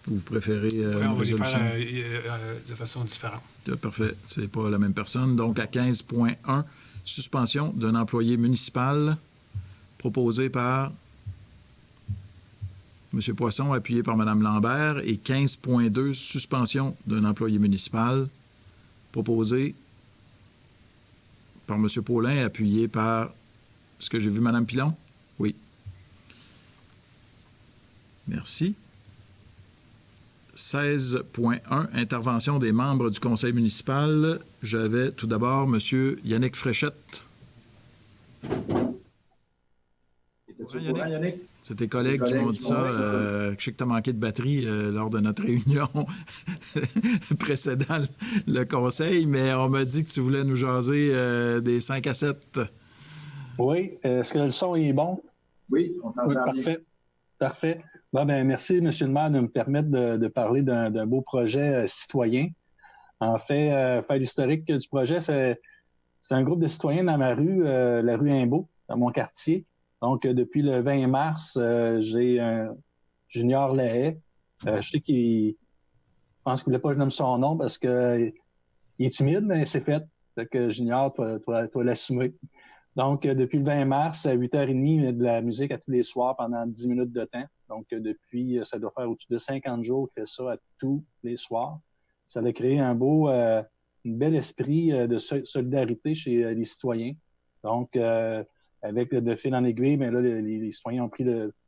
Ou vous préférez oui, on va les résolution? faire de façon différente. Parfait. C'est pas la même personne. Donc, à 15.1, suspension d'un employé municipal proposé par M. Poisson, appuyé par Mme Lambert. Et 15.2, suspension d'un employé municipal proposé par M. Paulin, appuyé par... Est-ce que j'ai vu Mme Pilon? Oui. Merci. 16.1, intervention des membres du conseil municipal. J'avais tout d'abord M. Yannick Fréchette. Es-tu au courant, Yannick? C'est tes collègues qui m'ont dit ça. Je sais que tu as manqué de batterie lors de notre réunion précédant le conseil, mais on m'a dit que tu voulais nous jaser des 5 à 7. Oui. Est-ce que le son est bon? Oui, on t'entend bien. Parfait. Parfait. Bon, merci, M. le maire, de me permettre de parler d'un beau projet citoyen. En fait, faire l'historique du projet, c'est un groupe de citoyens dans ma rue, la rue Imbeau, dans mon quartier. Donc, depuis le 20 mars, j'ai un Junior Lahaye. Je sais je pense qu'il ne voulait pas que je nomme son nom parce qu'il est timide, mais c'est fait. Fait que Junior, tu vas l'assumer. Donc, depuis le 20 mars, à 8h30, il y a de la musique à tous les soirs pendant 10 minutes de temps. Donc, depuis, ça doit faire au-dessus de 50 jours qu'il fait ça à tous les soirs. Ça a créé un bel esprit de solidarité chez les citoyens. Donc, avec de fil en aiguille, mais là, les citoyens ont pris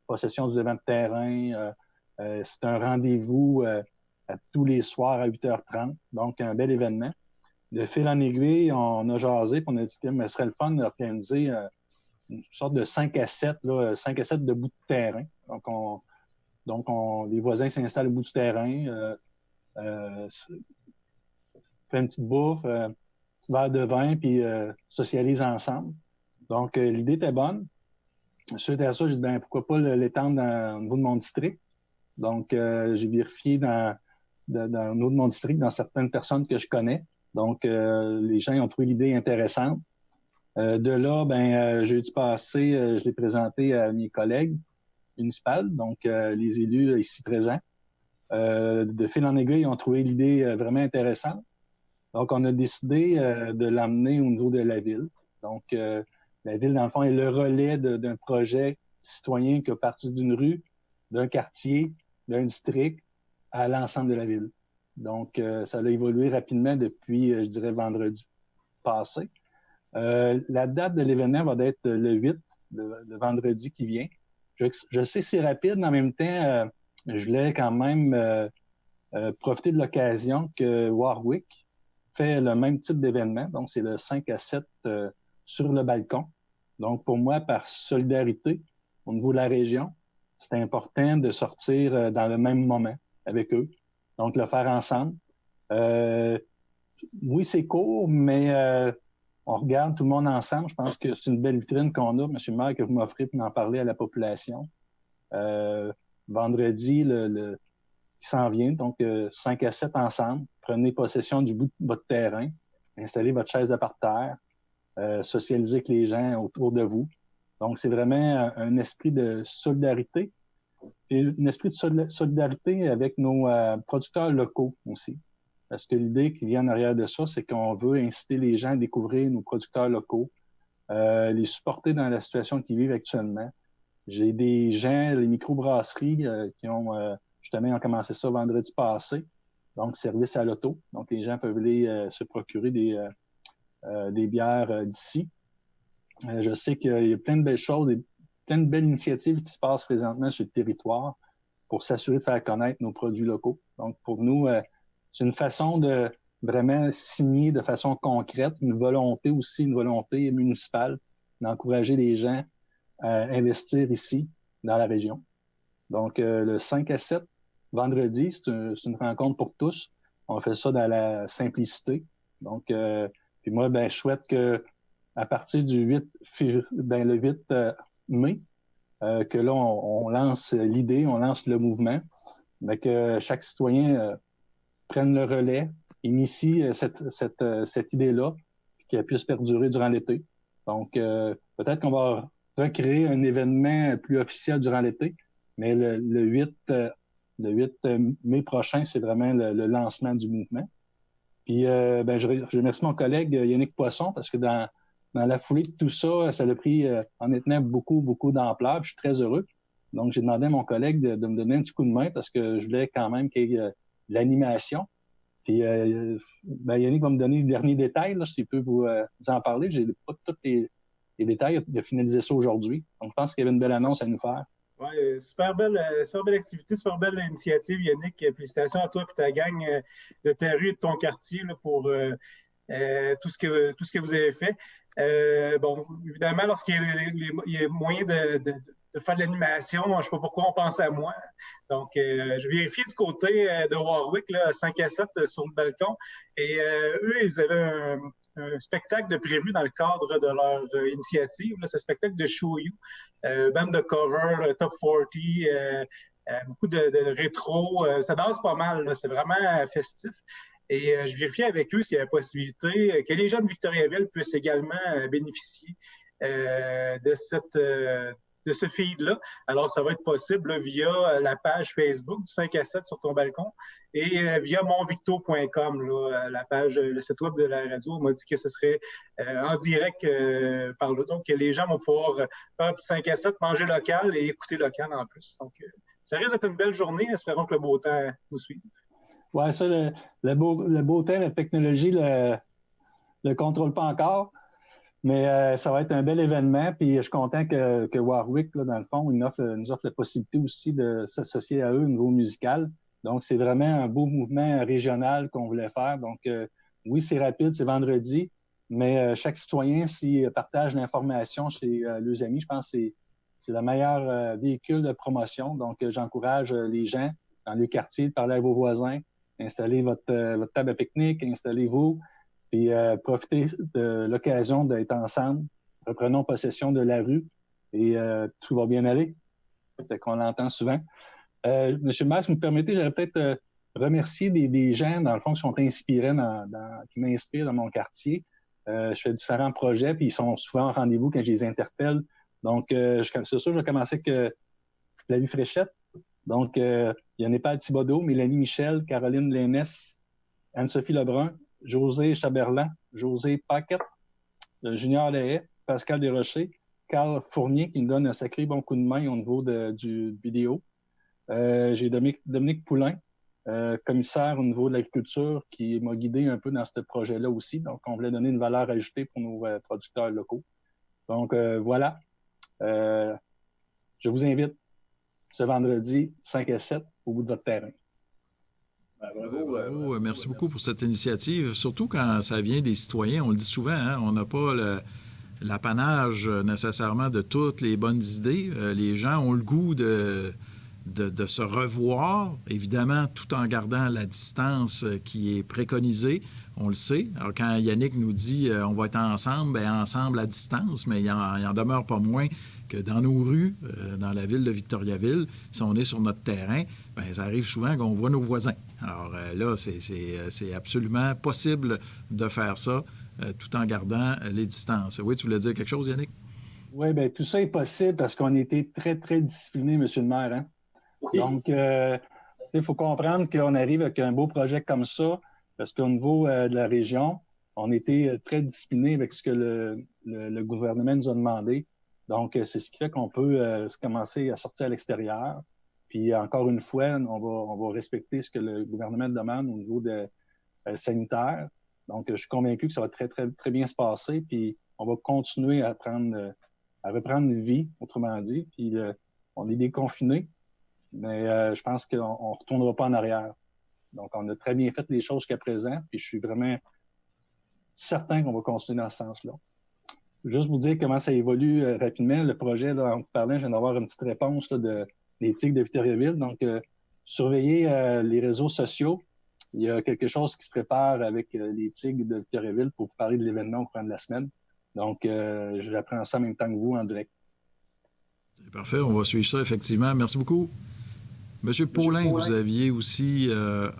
possession du devant de terrain. C'est un rendez-vous à tous les soirs à 8h30. Donc, un bel événement. De fil en aiguille, on a jasé, puis on a dit que ce serait le fun d'organiser une sorte de 5 à 7, 5 à 7 de bout de terrain. Donc, les voisins s'installent au bout du terrain, fait une petite bouffe, un petit verre de vin, puis socialisent ensemble. Donc, l'idée était bonne. Suite à ça, j'ai dit, pourquoi pas l'étendre au niveau de mon district. Donc, j'ai vérifié au niveau de mon district, dans certaines personnes que je connais. Donc, les gens ont trouvé l'idée intéressante. De là, jeudi passé, je l'ai présenté à mes collègues municipaux, donc les élus ici présents. De fil en aiguille, ils ont trouvé l'idée vraiment intéressante. Donc, on a décidé de l'emmener au niveau de la ville. Donc, la ville, dans le fond, est le relais d'un projet citoyen qui a parti d'une rue, d'un quartier, d'un district à l'ensemble de la ville. Donc, ça a évolué rapidement depuis, je dirais, vendredi passé. La date de l'événement va être le 8, le vendredi qui vient. Je sais que c'est rapide, mais en même temps, je voulais quand même profiter de l'occasion que Warwick fait le même type d'événement. Donc, c'est le 5 à 7 sur le balcon. Donc, pour moi, par solidarité au niveau de la région, c'est important de sortir dans le même moment avec eux. Donc, le faire ensemble. Oui, c'est court, mais on regarde tout le monde ensemble. Je pense que c'est une belle vitrine qu'on a, M. le maire, que vous m'offrez pour en parler à la population. Vendredi, qui s'en vient, donc 5 à 7 ensemble. Prenez possession du bout de votre terrain. Installez votre chaise de parterre. Socialisez avec les gens autour de vous. Donc, c'est vraiment un esprit de solidarité. Et un esprit de solidarité avec nos producteurs locaux aussi. parce que l'idée qui vient en arrière de ça, c'est qu'on veut inciter les gens à découvrir nos producteurs locaux, les supporter dans la situation qu'ils vivent actuellement. J'ai des gens, les microbrasseries, qui ont justement commencé ça vendredi passé, donc service à l'auto. Donc, les gens peuvent aller se procurer des bières d'ici. Je sais qu'il y a plein de belles choses, plein de belles initiatives qui se passent présentement sur le territoire pour s'assurer de faire connaître nos produits locaux. Donc, pour nous, c'est une façon de vraiment signer de façon concrète une volonté municipale d'encourager les gens à investir ici, dans la région. Donc, le 5 à 7, vendredi, c'est une rencontre pour tous. On fait ça dans la simplicité. Donc, puis moi, je souhaite qu'à partir du 8 mai, que là, on lance l'idée, on lance le mouvement, mais que chaque citoyen prenne le relais, initie cette idée-là, qu'elle puisse perdurer durant l'été. Donc, peut-être qu'on va recréer un événement plus officiel durant l'été, mais le 8 mai prochain, c'est vraiment le lancement du mouvement. Puis, je remercie mon collègue Yannick Poisson parce que dans la foulée de tout ça, ça a pris honnêtement beaucoup, beaucoup d'ampleur. Puis je suis très heureux. Donc, j'ai demandé à mon collègue de me donner un petit coup de main parce que je voulais quand même qu'il y ait l'animation. Puis, Yannick va me donner les derniers détails, là, s'il peut vous en parler. J'ai pas tous les détails. Il a finalisé ça aujourd'hui. Donc, je pense qu'il y avait une belle annonce à nous faire. Oui, super belle activité, super belle initiative, Yannick. Félicitations à toi et ta gang de ta rue et de ton quartier là, pour tout ce que vous avez fait. Bon, évidemment, lorsqu'il y a moyen de faire de l'animation, je ne sais pas pourquoi on pense à moi. Donc, je vérifie du côté de Warwick, là, 5 à 7 sur le balcon. Et eux, ils avaient un spectacle de prévu dans le cadre de leur initiative. Là, c'est un spectacle de Show You, band de cover, top 40, beaucoup de rétro. Ça danse pas mal, là, c'est vraiment festif. Et je vérifiais avec eux s'il y a la possibilité que les gens de Victoriaville puissent également bénéficier de ce feed-là. Alors, ça va être possible là, via la page Facebook du 5 à 7 sur ton balcon et via monvicto.com, là, la page, le site web de la radio. On m'a dit que ce serait en direct par là. Donc, les gens vont pouvoir faire 5 à 7, manger local et écouter local en plus. Donc, ça risque d'être une belle journée. Espérons que le beau temps nous suive. Oui, ça, le beau temps, la technologie ne le contrôle pas encore. Mais ça va être un bel événement. Puis je suis content que Warwick, là, dans le fond, nous offre la possibilité aussi de s'associer à eux au niveau musical. Donc, c'est vraiment un beau mouvement régional qu'on voulait faire. Donc, oui, c'est rapide, c'est vendredi, mais chaque citoyen, s'il partage l'information chez leurs amis, je pense que c'est le meilleur véhicule de promotion. Donc, j'encourage les gens dans le quartier de parler à vos voisins, installez votre table à pique-nique, installez-vous. Puis profitez de l'occasion d'être ensemble. Reprenons possession de la rue et tout va bien aller. Fait qu'on l'entend souvent. Monsieur le maire, si vous me permettez, j'aurais peut-être remercier des gens, dans le fond, qui sont inspirés, qui m'inspirent dans mon quartier. Je fais différents projets, puis ils sont souvent en rendez-vous quand je les interpelle. Donc, c'est sûr, je vais commencer avec Flavie Fréchette. Donc, il y en a pas Thibodeau, Mélanie Michel, Caroline Lénès, Anne-Sophie Lebrun, José Chaberlan, José Paquette, Junior Lahaye, Pascal Desrochers, Carl Fournier qui nous donne un sacré bon coup de main au niveau du vidéo. J'ai Dominique Poulain, commissaire au niveau de l'agriculture, qui m'a guidé un peu dans ce projet-là aussi. Donc, on voulait donner une valeur ajoutée pour nos producteurs locaux. Donc, voilà. Je vous invite ce vendredi 5 à 7 au bout de votre terrain. Bravo. Merci beaucoup pour cette initiative, surtout quand ça vient des citoyens. On le dit souvent, hein, on n'a pas l'apanage nécessairement de toutes les bonnes idées. Les gens ont le goût de se revoir, évidemment, tout en gardant la distance qui est préconisée. On le sait. Alors, quand Yannick nous dit on va être ensemble, bien ensemble à distance, mais il en demeure pas moins que dans nos rues, dans la ville de Victoriaville, si on est sur notre terrain, bien, ça arrive souvent qu'on voit nos voisins. Alors là, c'est absolument possible de faire ça tout en gardant les distances. Oui, tu voulais dire quelque chose, Yannick? Oui, bien, tout ça est possible parce qu'on a été très, très disciplinés, M. le maire. Hein? Oui. Donc, il faut comprendre qu'on arrive avec un beau projet comme ça. Parce qu'au niveau de la région, on était très disciplinés avec ce que le gouvernement nous a demandé. Donc, c'est ce qui fait qu'on peut commencer à sortir à l'extérieur. Puis, encore une fois, on va respecter ce que le gouvernement demande au niveau sanitaire. Donc, je suis convaincu que ça va très, très, très bien se passer. Puis, on va continuer à reprendre une vie, autrement dit. Puis, on est déconfinés, mais je pense qu'on ne retournera pas en arrière. Donc, on a très bien fait les choses jusqu'à présent. Puis, je suis vraiment certain qu'on va continuer dans ce sens-là. Juste vous dire comment ça évolue rapidement. Le projet, là, en vous parlant, je viens d'avoir une petite réponse là, des Tigres de Victoriaville. Donc, surveillez les réseaux sociaux. Il y a quelque chose qui se prépare avec les Tigres de Victoriaville pour vous parler de l'événement au cours de la semaine. Donc, je l'apprends ça en même temps que vous en direct. C'est parfait, on va suivre ça, effectivement. Merci beaucoup. Monsieur Paulin, vous aviez aussi un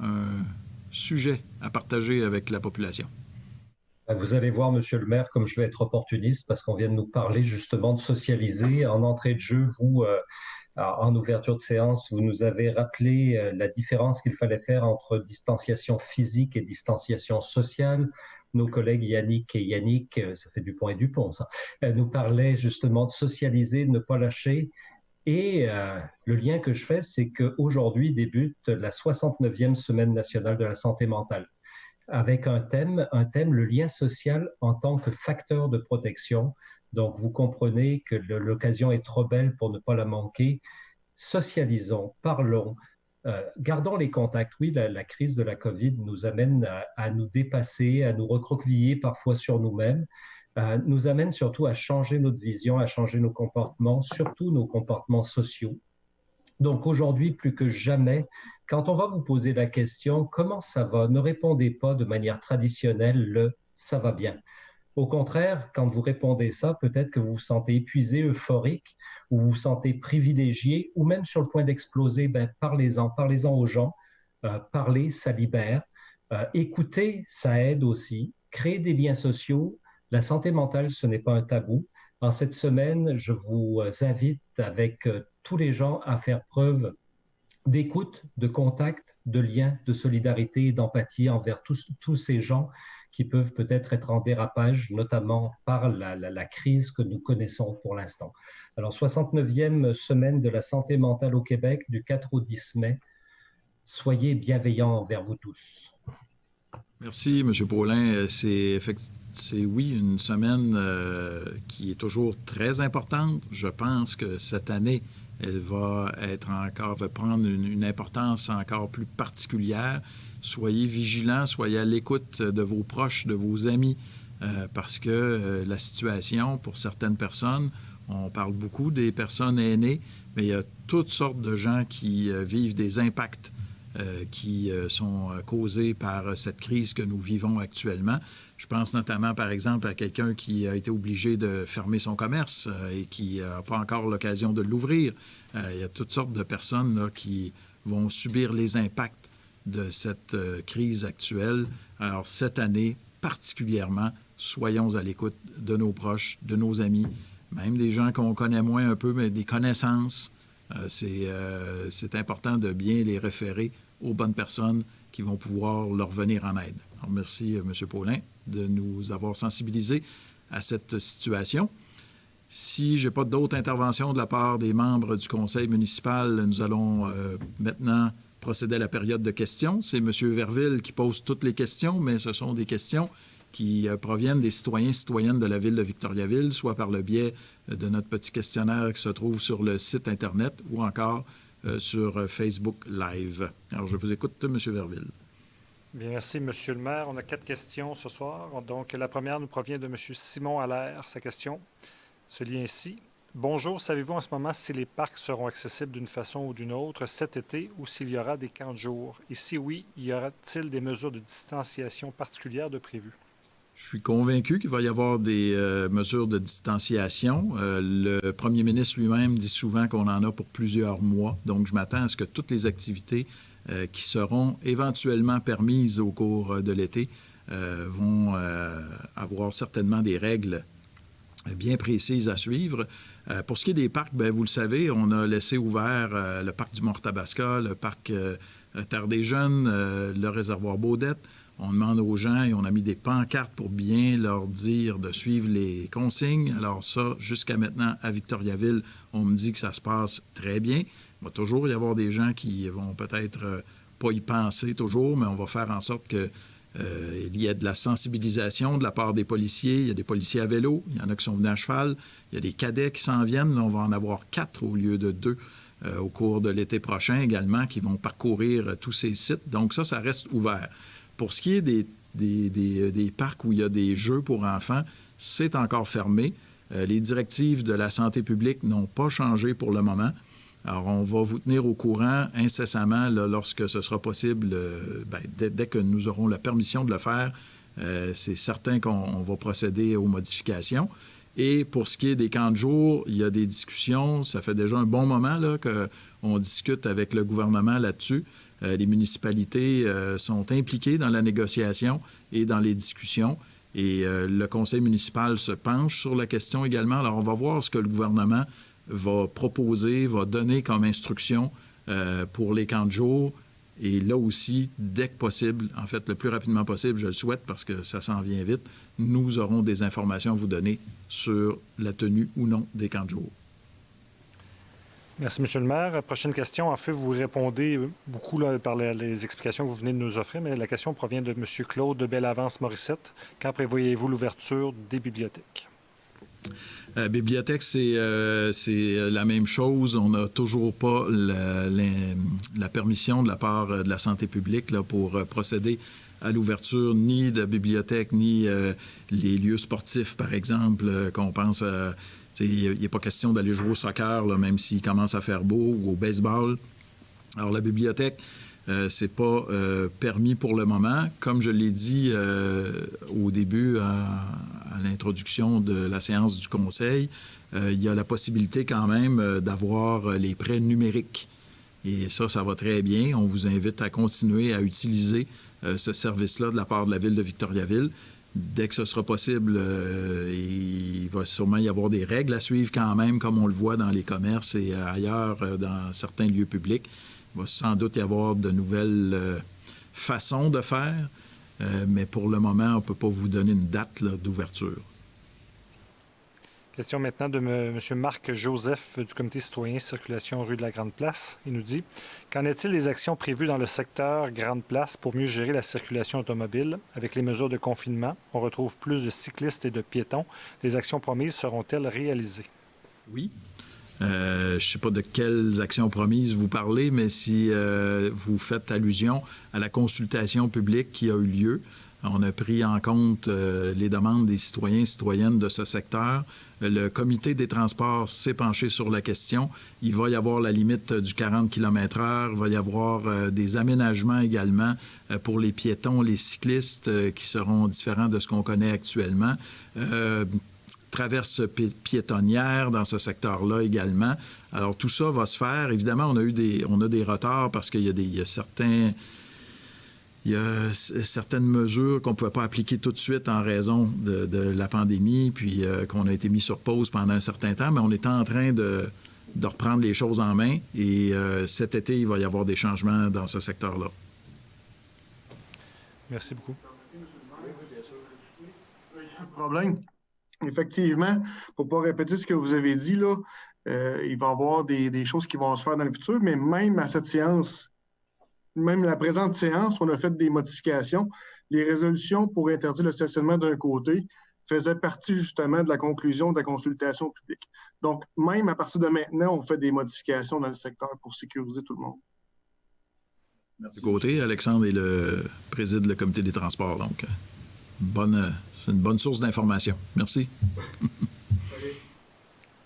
sujet à partager avec la population. Vous allez voir, Monsieur le maire, comme je vais être opportuniste, parce qu'on vient de nous parler justement de socialiser. En entrée de jeu, vous, en ouverture de séance, vous nous avez rappelé la différence qu'il fallait faire entre distanciation physique et distanciation sociale. Nos collègues Yannick et Yannick, ça fait Dupont et Dupont, ça, nous parlaient justement de socialiser, de ne pas lâcher. Et le lien que je fais, c'est qu'aujourd'hui débute la 69e Semaine nationale de la santé mentale, avec un thème, le lien social en tant que facteur de protection. Donc, vous comprenez que l'occasion est trop belle pour ne pas la manquer. Socialisons, parlons, gardons les contacts. Oui, la crise de la COVID nous amène à nous dépasser, à nous recroqueviller parfois sur nous-mêmes, nous amène surtout à changer notre vision, à changer nos comportements, surtout nos comportements sociaux. Donc aujourd'hui, plus que jamais, quand on va vous poser la question « Comment ça va ?», ne répondez pas de manière traditionnelle le « ça va bien ». Au contraire, quand vous répondez ça, peut-être que vous vous sentez épuisé, euphorique, ou vous vous sentez privilégié, ou même sur le point d'exploser, parlez-en aux gens. Parler, ça libère. Écouter, ça aide aussi. Créer des liens sociaux. La santé mentale, ce n'est pas un tabou. En cette semaine, je vous invite avec tous les gens à faire preuve d'écoute, de contact, de lien, de solidarité et d'empathie envers tous ces gens qui peuvent peut-être être en dérapage, notamment par la crise que nous connaissons pour l'instant. Alors, 69e semaine de la santé mentale au Québec, du 4 au 10 mai. Soyez bienveillants envers vous tous. Merci, M. Paulin. C'est oui, une semaine qui est toujours très importante. Je pense que cette année, elle va prendre une importance encore plus particulière. Soyez vigilants, soyez à l'écoute de vos proches, de vos amis, parce que la situation, pour certaines personnes, on parle beaucoup des personnes aînées, mais il y a toutes sortes de gens qui vivent des impacts qui sont causés par cette crise que nous vivons actuellement. Je pense notamment, par exemple, à quelqu'un qui a été obligé de fermer son commerce et qui n'a pas encore l'occasion de l'ouvrir. Il y a toutes sortes de personnes là, qui vont subir les impacts de cette crise actuelle. Alors, cette année, particulièrement, soyons à l'écoute de nos proches, de nos amis, même des gens qu'on connaît moins un peu, mais des connaissances. C'est important de bien les référer aux bonnes personnes qui vont pouvoir leur venir en aide. Alors, merci, M. Paulin, de nous avoir sensibilisés à cette situation. Si je n'ai pas d'autres interventions de la part des membres du conseil municipal, nous allons maintenant procéder à la période de questions. C'est M. Verville qui pose toutes les questions, mais ce sont des questions qui proviennent des citoyens et citoyennes de la ville de Victoriaville, soit par le biais de notre petit questionnaire qui se trouve sur le site Internet ou encore sur Facebook Live. Alors, je vous écoute, M. Verville. Bien, merci, M. le maire. On a 4 questions ce soir. Donc, la première nous provient de M. Simon Allaire. Sa question se lit ainsi. Bonjour, savez-vous en ce moment si les parcs seront accessibles d'une façon ou d'une autre cet été ou s'il y aura des camps de jour? Et si oui, y aura-t-il des mesures de distanciation particulières de prévues? Je suis convaincu qu'il va y avoir des mesures de distanciation. Le premier ministre lui-même dit souvent qu'on en a pour plusieurs mois. Donc, je m'attends à ce que toutes les activités qui seront éventuellement permises au cours de l'été vont avoir certainement des règles bien précises à suivre. Pour ce qui est des parcs, bien, vous le savez, on a laissé ouvert le parc du Mont-Tabasca, le parc Terre des Jeunes, le réservoir Baudette. On demande aux gens et on a mis des pancartes pour bien leur dire de suivre les consignes. Alors ça, jusqu'à maintenant, à Victoriaville, on me dit que ça se passe très bien. Il va toujours y avoir des gens qui vont peut-être pas y penser toujours, mais on va faire en sorte que il y a de la sensibilisation de la part des policiers. Il y a des policiers à vélo, il y en a qui sont venus à cheval, il y a des cadets qui s'en viennent. Là, on va en avoir 4 au lieu de 2 au cours de l'été prochain également qui vont parcourir tous ces sites. Donc ça reste ouvert. Pour ce qui est des parcs où il y a des jeux pour enfants, c'est encore fermé. Les directives de la santé publique n'ont pas changé pour le moment. Alors, on va vous tenir au courant incessamment là, lorsque ce sera possible. Dès que nous aurons la permission de le faire, c'est certain qu'on va procéder aux modifications. Et pour ce qui est des camps de jour, il y a des discussions. Ça fait déjà un bon moment là, qu'on discute avec le gouvernement là-dessus. Les municipalités sont impliquées dans la négociation et dans les discussions. Et le conseil municipal se penche sur la question également. Alors, on va voir ce que le gouvernement va proposer, va donner comme instruction pour les camps de jour. Et là aussi, dès que possible, en fait, le plus rapidement possible, je le souhaite parce que ça s'en vient vite, nous aurons des informations à vous donner sur la tenue ou non des camps de jour. Merci, M. le maire. Prochaine question. En fait, vous répondez beaucoup là, par les explications que vous venez de nous offrir, mais la question provient de M. Claude de Bellavance-Morissette. Quand prévoyez-vous l'ouverture des bibliothèques? Bibliothèque, c'est la même chose. On n'a toujours pas la permission de la part de la santé publique là, pour procéder à l'ouverture ni de bibliothèque, ni les lieux sportifs, par exemple, qu'on pense à... Il n'est pas question d'aller jouer au soccer, là, même s'il commence à faire beau, ou au baseball. Alors, la bibliothèque, c'est pas permis pour le moment. Comme je l'ai dit au début, à l'introduction de la séance du Conseil, il y a la possibilité quand même d'avoir les prêts numériques. Et ça va très bien. On vous invite à continuer à utiliser ce service-là de la part de la Ville de Victoriaville. Dès que ce sera possible, il va sûrement y avoir des règles à suivre quand même, comme on le voit dans les commerces et ailleurs dans certains lieux publics. Il va sans doute y avoir de nouvelles façons de faire, mais pour le moment, on ne peut pas vous donner une date là, d'ouverture. Question maintenant de M. Marc Joseph du Comité citoyen Circulation rue de la Grande Place. Il nous dit « Qu'en est-il des actions prévues dans le secteur Grande Place pour mieux gérer la circulation automobile? Avec les mesures de confinement, on retrouve plus de cyclistes et de piétons. Les actions promises seront-elles réalisées? » Oui. Je ne sais pas de quelles actions promises vous parlez, mais si vous faites allusion à la consultation publique qui a eu lieu, on a pris en compte les demandes des citoyens et citoyennes de ce secteur. Le comité des transports s'est penché sur la question. Il va y avoir la limite du 40 km/h. Il va y avoir des aménagements également pour les piétons, les cyclistes qui seront différents de ce qu'on connaît actuellement. Traverse piétonnière dans ce secteur-là également. Alors, tout ça va se faire. Évidemment, on a des retards parce qu'il y a certaines mesures qu'on ne pouvait pas appliquer tout de suite en raison de la pandémie, puis qu'on a été mis sur pause pendant un certain temps, mais on est en train de reprendre les choses en main et cet été, il va y avoir des changements dans ce secteur-là. Merci beaucoup. Problème. Effectivement, pour ne pas répéter ce que vous avez dit, là, il va y avoir des choses qui vont se faire dans le futur, mais même à cette séance, même la présente séance, on a fait des modifications. Les résolutions pour interdire le stationnement d'un côté faisaient partie justement de la conclusion de la consultation publique. Donc, même à partir de maintenant, on fait des modifications dans le secteur pour sécuriser tout le monde. Merci. De côté, Alexandre préside le comité des transports, donc c'est une bonne source d'information. Merci.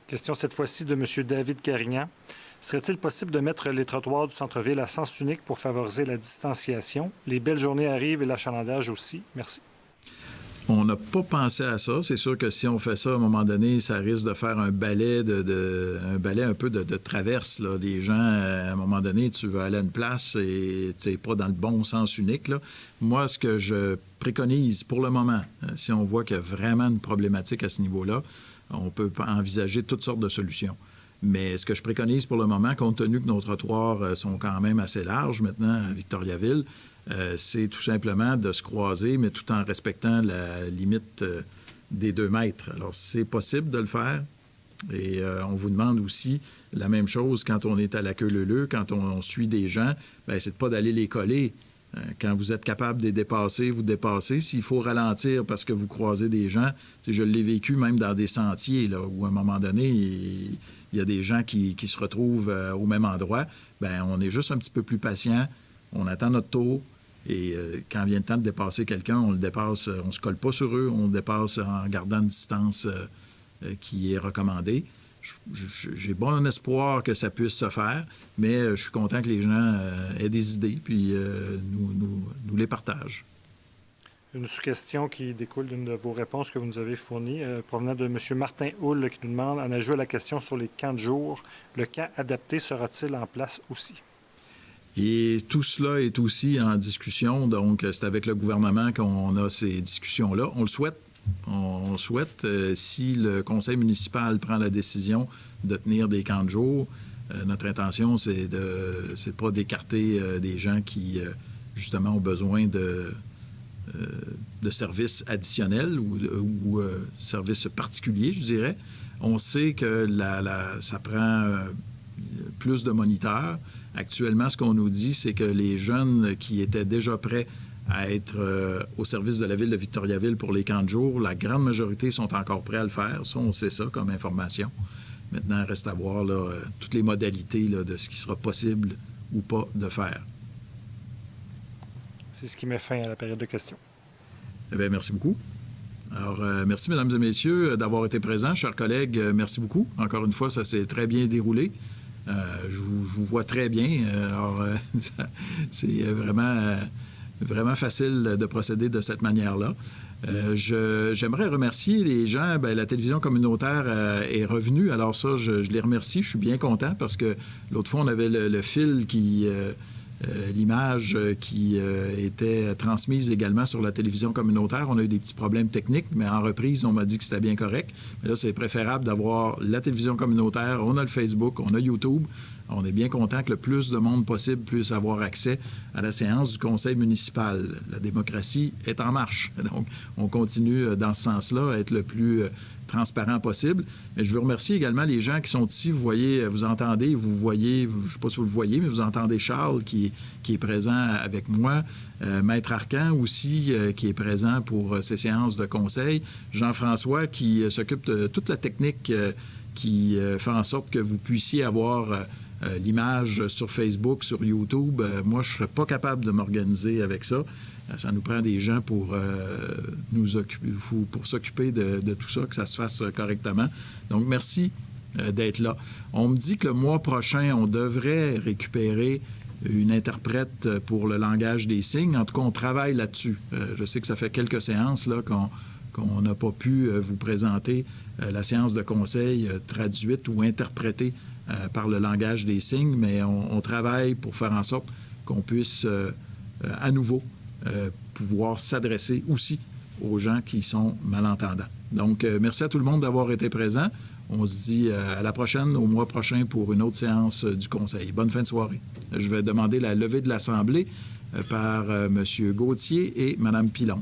Question cette fois-ci de M. David Carignan. Serait-il possible de mettre les trottoirs du centre-ville à sens unique pour favoriser la distanciation? Les belles journées arrivent et l'achalandage aussi. Merci. On n'a pas pensé à ça. C'est sûr que si on fait ça, à un moment donné, ça risque de faire un balai un peu de traverse. Là. Les gens, à un moment donné, tu veux aller à une place et tu n'es pas dans le bon sens unique. Là. Moi, ce que je préconise pour le moment, si on voit qu'il y a vraiment une problématique à ce niveau-là, on peut envisager toutes sortes de solutions. Mais ce que je préconise pour le moment, compte tenu que nos trottoirs sont quand même assez larges maintenant à Victoriaville, c'est tout simplement de se croiser, mais tout en respectant la limite des 2 mètres. Alors, c'est possible de le faire. Et on vous demande aussi la même chose quand on est à la queue leu-leu, quand on suit des gens, bien, c'est de pas d'aller les coller. Quand vous êtes capable de les dépasser, vous dépassez. S'il faut ralentir parce que vous croisez des gens, je l'ai vécu même dans des sentiers, là, où à un moment donné, il y a des gens qui se retrouvent au même endroit. Bien, on est juste un petit peu plus patient, on attend notre tour, et quand vient le temps de dépasser quelqu'un, on le dépasse, on ne se colle pas sur eux, on le dépasse en gardant une distance qui est recommandée. J'ai bon espoir que ça puisse se faire, mais je suis content que les gens aient des idées, puis nous les partagent. Une sous-question qui découle d'une de vos réponses que vous nous avez fournies, provenant de M. Martin Houle, qui nous demande, en ajout à la question sur les camps de jour, le camp adapté sera-t-il en place aussi? Et tout cela est aussi en discussion, donc c'est avec le gouvernement qu'on a ces discussions-là. On le souhaite. On souhaite, si le conseil municipal prend la décision de tenir des camps de jour, notre intention, c'est pas d'écarter des gens qui, justement, ont besoin de services additionnels ou services particuliers, je dirais. On sait que ça prend plus de moniteurs. Actuellement, ce qu'on nous dit, c'est que les jeunes qui étaient déjà prêts à être au service de la ville de Victoriaville pour les camps de jour, la grande majorité sont encore prêts à le faire. Ça, on sait ça comme information. Maintenant, il reste à voir là, toutes les modalités là, de ce qui sera possible ou pas de faire. C'est ce qui met fin à la période de questions. Eh bien, merci beaucoup. Alors, merci, mesdames et messieurs, d'avoir été présents. Chers collègues, merci beaucoup. Encore une fois, ça s'est très bien déroulé. Je vous vois très bien. Alors, c'est vraiment facile de procéder de cette manière-là. J'aimerais remercier les gens. Bien, la télévision communautaire est revenue. Alors ça, je les remercie. Je suis bien content parce que l'autre fois, on avait le fil qui... l'image qui était transmise également sur la télévision communautaire. On a eu des petits problèmes techniques, mais en reprise, on m'a dit que c'était bien correct. Mais là, c'est préférable d'avoir la télévision communautaire, on a le Facebook, on a YouTube. On est bien content que le plus de monde possible puisse avoir accès à la séance du conseil municipal. La démocratie est en marche. Donc, on continue dans ce sens-là à être le plus transparent possible. Mais je veux remercier également les gens qui sont ici. Vous voyez, vous entendez, vous voyez, je ne sais pas si vous le voyez, mais vous entendez Charles qui est présent avec moi. Maître Arcan aussi, qui est présent pour ces séances de conseil. Jean-François qui s'occupe de toute la technique qui fait en sorte que vous puissiez avoir l'image sur Facebook, sur YouTube. Moi, je ne serais pas capable de m'organiser avec ça. Ça nous prend des gens pour s'occuper de tout ça, que ça se fasse correctement. Donc, merci d'être là. On me dit que le mois prochain, on devrait récupérer une interprète pour le langage des signes. En tout cas, on travaille là-dessus. Je sais que ça fait quelques séances là, qu'on n'a pas pu vous présenter la séance de conseil traduite ou interprétée par le langage des signes, mais on travaille pour faire en sorte qu'on puisse à nouveau pouvoir s'adresser aussi aux gens qui sont malentendants. Donc, merci à tout le monde d'avoir été présent. On se dit à la prochaine, au mois prochain, pour une autre séance du Conseil. Bonne fin de soirée. Je vais demander la levée de l'Assemblée par M. Gauthier et Mme Pilon.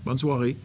Bonne soirée.